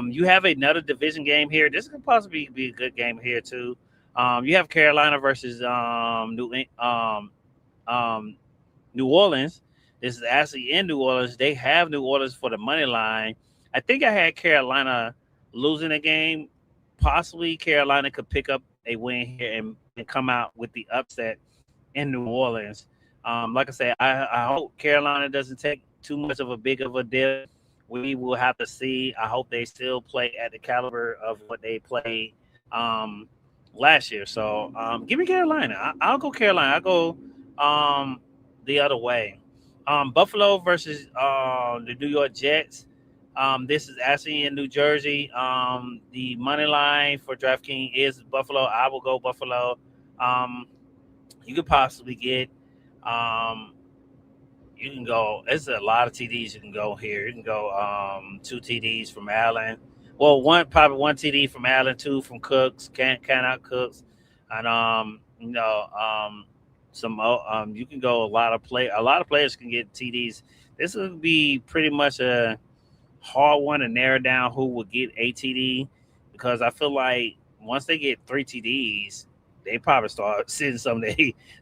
You have another division game here. This could possibly be a good game here too. You have Carolina versus um, New Orleans. This is actually in New Orleans. They have New Orleans for the money line. I think I had Carolina losing a game. Possibly Carolina could pick up a win here and come out with the upset in New Orleans. Like I said, I hope Carolina doesn't take too much of a big of a dip. We will have to see. I hope they still play at the caliber of what they played um, last year. So give me Carolina. I'll go Carolina. I'll go the other way. Buffalo versus the New York Jets. This is actually in New Jersey. The money line for DraftKings is Buffalo. I will go Buffalo. Um, you could possibly get um, you can go. There's a lot of TDs you can go here. You can go two TDs from Allen. Well, probably one TD from Allen, two from Cooks. Can't out Cooks, and you can go a lot of play. A lot of players can get TDs. This would be pretty much a hard one to narrow down who will get a TD because I feel like once they get three TDs, they probably start sitting some of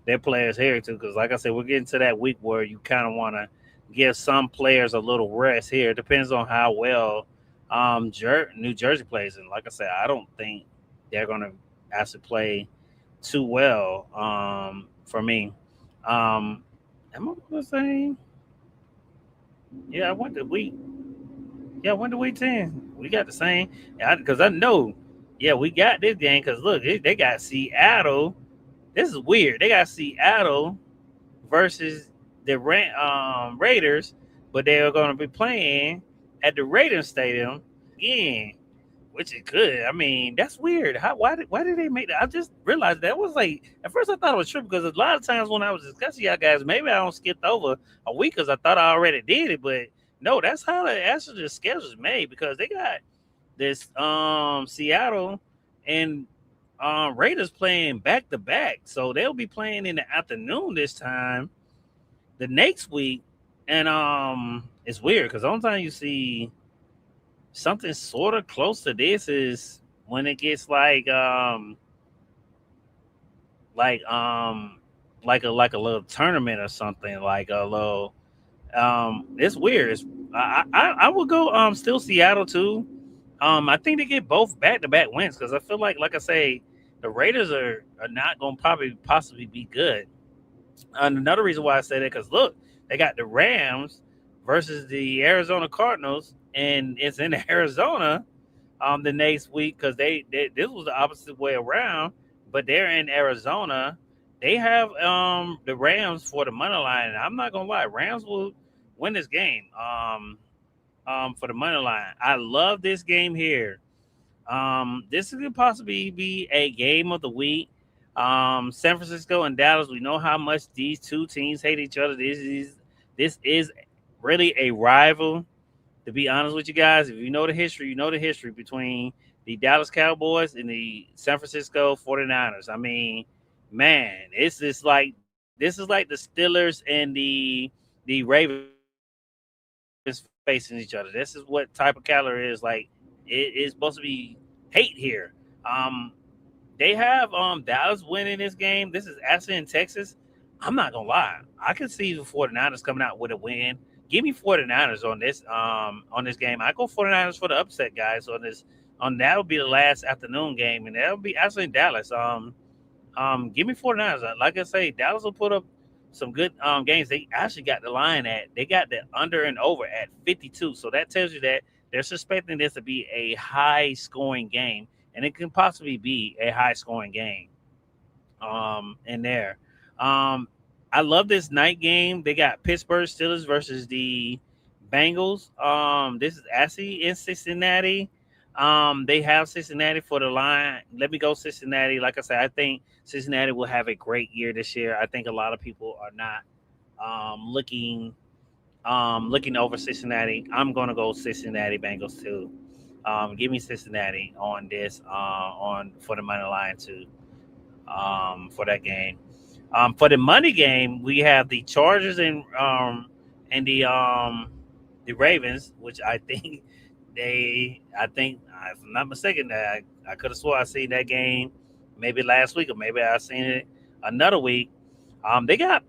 their players here too. Because like I said, we're getting to that week where you kind of want to give some players a little rest here. It depends on how well New Jersey plays, and like I said, I don't think they're gonna actually play too well. For me, am I gonna say? Yeah, I went to week. Yeah, I went to week 10. We got the same. Because I know. Yeah, we got this game. Because look, they got Seattle. This is weird. They got Seattle versus the Raiders, but they are going to be playing at the Raiders Stadium again, which is good. I mean, that's weird. Why did they make that? I just realized that was like at first I thought it was true because a lot of times when I was discussing y'all guys, maybe I don't skipped over a week because I thought I already did it, but no, that's how the schedule is made because they got this Seattle and Raiders playing back to back, so they'll be playing in the afternoon this time the next week, and it's weird because the only time you see something sort of close to this is when it gets like like a little tournament or something like a little it's weird. I would go still Seattle too. I think they get both back to back wins because I feel like I say the Raiders are not going to probably possibly be good. And another reason why I say that because look, they got the Rams versus the Arizona Cardinals, and it's in Arizona the next week because they this was the opposite way around, but they're in Arizona. They have the Rams for the money line, and I'm not gonna lie, Rams will win this game. For the money line, I love this game here. This could possibly be a game of the week. San Francisco and Dallas. We know how much these two teams hate each other. This is really a rival. To be honest with you guys, if you know the history, you know the history between the Dallas Cowboys and the San Francisco 49ers. I mean, man, this is like the Steelers and the Ravens facing each other. This is what type of caliber is like. It is supposed to be hate here. They have Dallas winning this game. This is actually in Texas. I'm not gonna lie. I could see the 49ers coming out with a win. Give me 49ers on this game. I go 49ers for the upset, guys. On this on that will be the last afternoon game, and that'll be actually in Dallas. Give me 49ers. Like I say, Dallas will put up some good games. They actually got the line they got the under and over at 52. So that tells you that they're suspecting this to be a high scoring game, and it can possibly be a high scoring game in there. Um, I love this night game. They got Pittsburgh Steelers versus the Bengals. This is actually in Cincinnati. They have Cincinnati for the line. Let me go Cincinnati. Like I said, I think Cincinnati will have a great year this year. I think a lot of people are not looking over Cincinnati. I'm gonna go Cincinnati Bengals too. Give me Cincinnati on this on for the money line too. For that game. For the money game, we have the Chargers and the Ravens, which I think I think if I'm not mistaken, that I could have swore I seen that game maybe last week or maybe I seen it another week. They got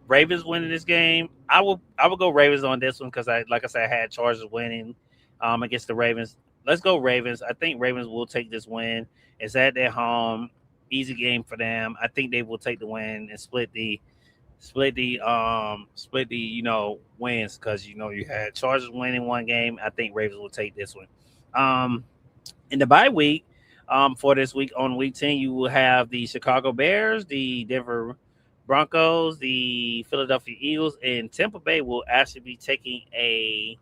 Ravens winning this game. I will go Ravens on this one because I like I said I had Chargers winning against the Ravens. Let's go Ravens. I think Ravens will take this win. It's at their home, easy game for them. I think they will take the win and split the wins because you had Chargers winning one game. I think Ravens will take this one. Um, in the bye week, for this week on week 10, you will have the Chicago Bears, the Denver Broncos, the Philadelphia Eagles, and Tampa Bay will actually be taking a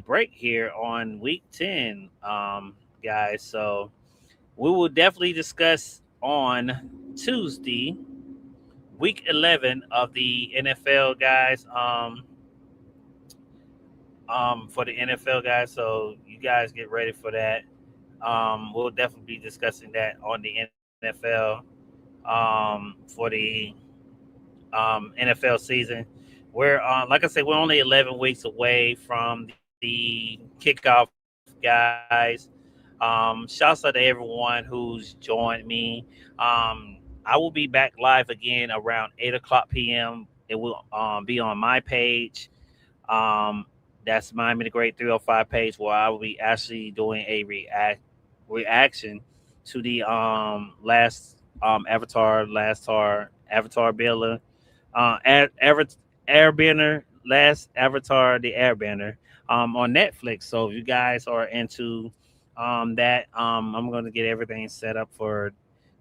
break here on week 10, guys. So we will definitely discuss on Tuesday, week 11 of the NFL, guys. For the NFL, guys. So you guys get ready for that. We'll definitely be discussing that on the NFL for the NFL season. We're like I said, we're only 11 weeks away from the kickoff, guys. Shouts out to everyone who's joined me. I will be back live again around 8 o'clock p.m. It will be on my page. Um, That's Miami the Great 305 page where I will be actually doing a reaction to the Avatar Builder, Airbender, last Avatar the Airbender on Netflix. So if you guys are into that, I'm going to get everything set up for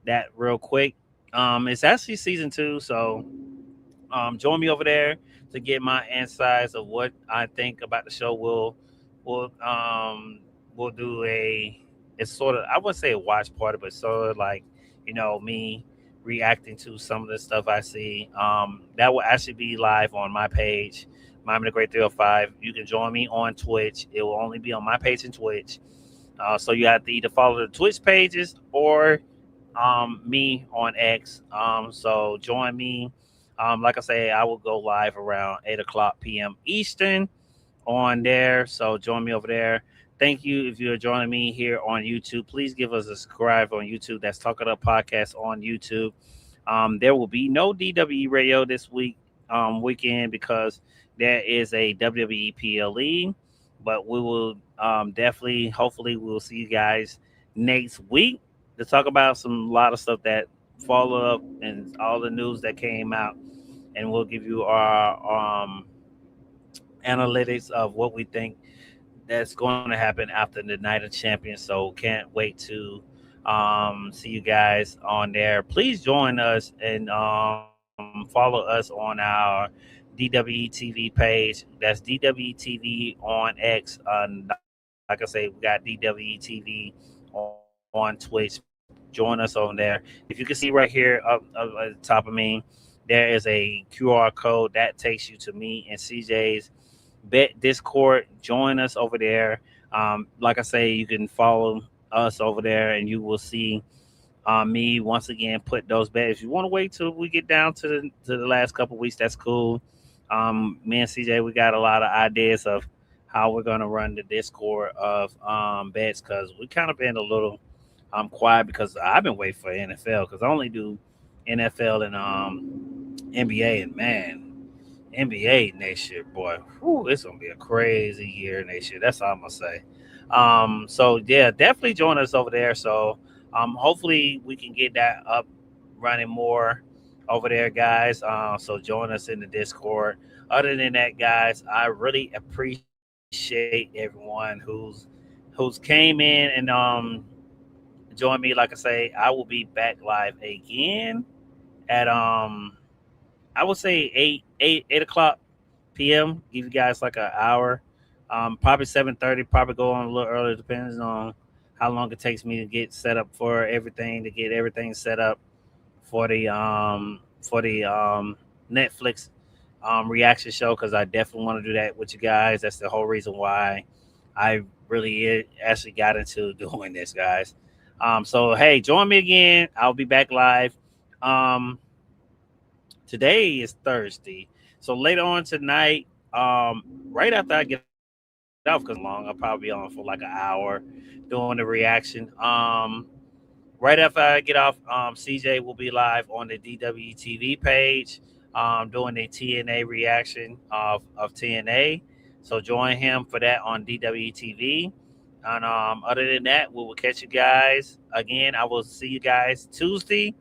that real quick. It's actually season 2, so join me over there to get my insights of what I think about the show. We'll do a it's sort of, I wouldn't say a watch party, but sort of like me reacting to some of the stuff I see. That will actually be live on my page, Miami the Great 305. You can join me on Twitch. It will only be on my page in Twitch. So you have to either follow the Twitch pages or me on X. So join me. Like I say, I will go live around 8 o'clock p.m. Eastern on there. So join me over there. Thank you if you're joining me here on YouTube. Please give us a subscribe on YouTube. That's Talk It Up Podcast on YouTube. There will be no DWE radio this weekend because there is a WWE PLE. But we will definitely, hopefully, we'll see you guys next week to talk about a lot of stuff that follow up and all the news that came out, and we'll give you our analytics of what we think that's going to happen after the Night of Champions. So can't wait to see you guys on there. Please join us and follow us on our DWE page. That's DWE on X. Like I say, we got DWE on Twitch. Join us on there. If you can see right here up at the top of me, there is a QR code that takes you to me and CJ's Bet Discord. Join us over there. Like I say, you can follow us over there, and you will see me once again put those bets. If you want to wait till we get down to the last couple of weeks, that's cool. Me and CJ, we got a lot of ideas of how we're gonna run the Discord of bets, because we kind of been a little quiet because I've been waiting for NFL, because I only do NFL and NBA, and man, NBA next year, boy, it's gonna be a crazy year next year. That's all I'm gonna say. So yeah, definitely join us over there. So hopefully we can get that up running more over there, guys. So join us in the Discord. Other than that, guys, I really appreciate everyone who's came in and join me. Like I say, I will be back live again at I would say 8 o'clock p.m. Give you guys like an hour. Probably 7:30. Probably go on a little earlier, depending on how long it takes me to get set up for everything, to get everything set up for the Netflix reaction show, because I definitely want to do that with you guys. That's the whole reason why I really actually got into doing this, guys. So hey, join me again. I'll be back live. Today is Thursday, so later on tonight, right after I get off, because I'll probably be on for like an hour doing the reaction. Right after I get off, CJ will be live on the DWTV page, doing a TNA reaction of TNA. So join him for that on DWTV. And other than that, we will catch you guys again. I will see you guys Tuesday,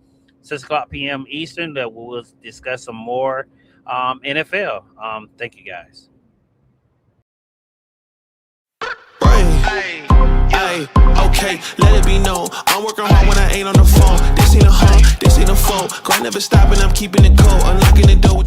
6 o'clock p.m. Eastern, that we will discuss some more NFL. Thank you, guys. Hey, okay, let it be known. I'm working hard when I ain't on the phone. This ain't a home, this ain't a phone. Grind never stopping, I'm keeping it cold. Unlocking the door.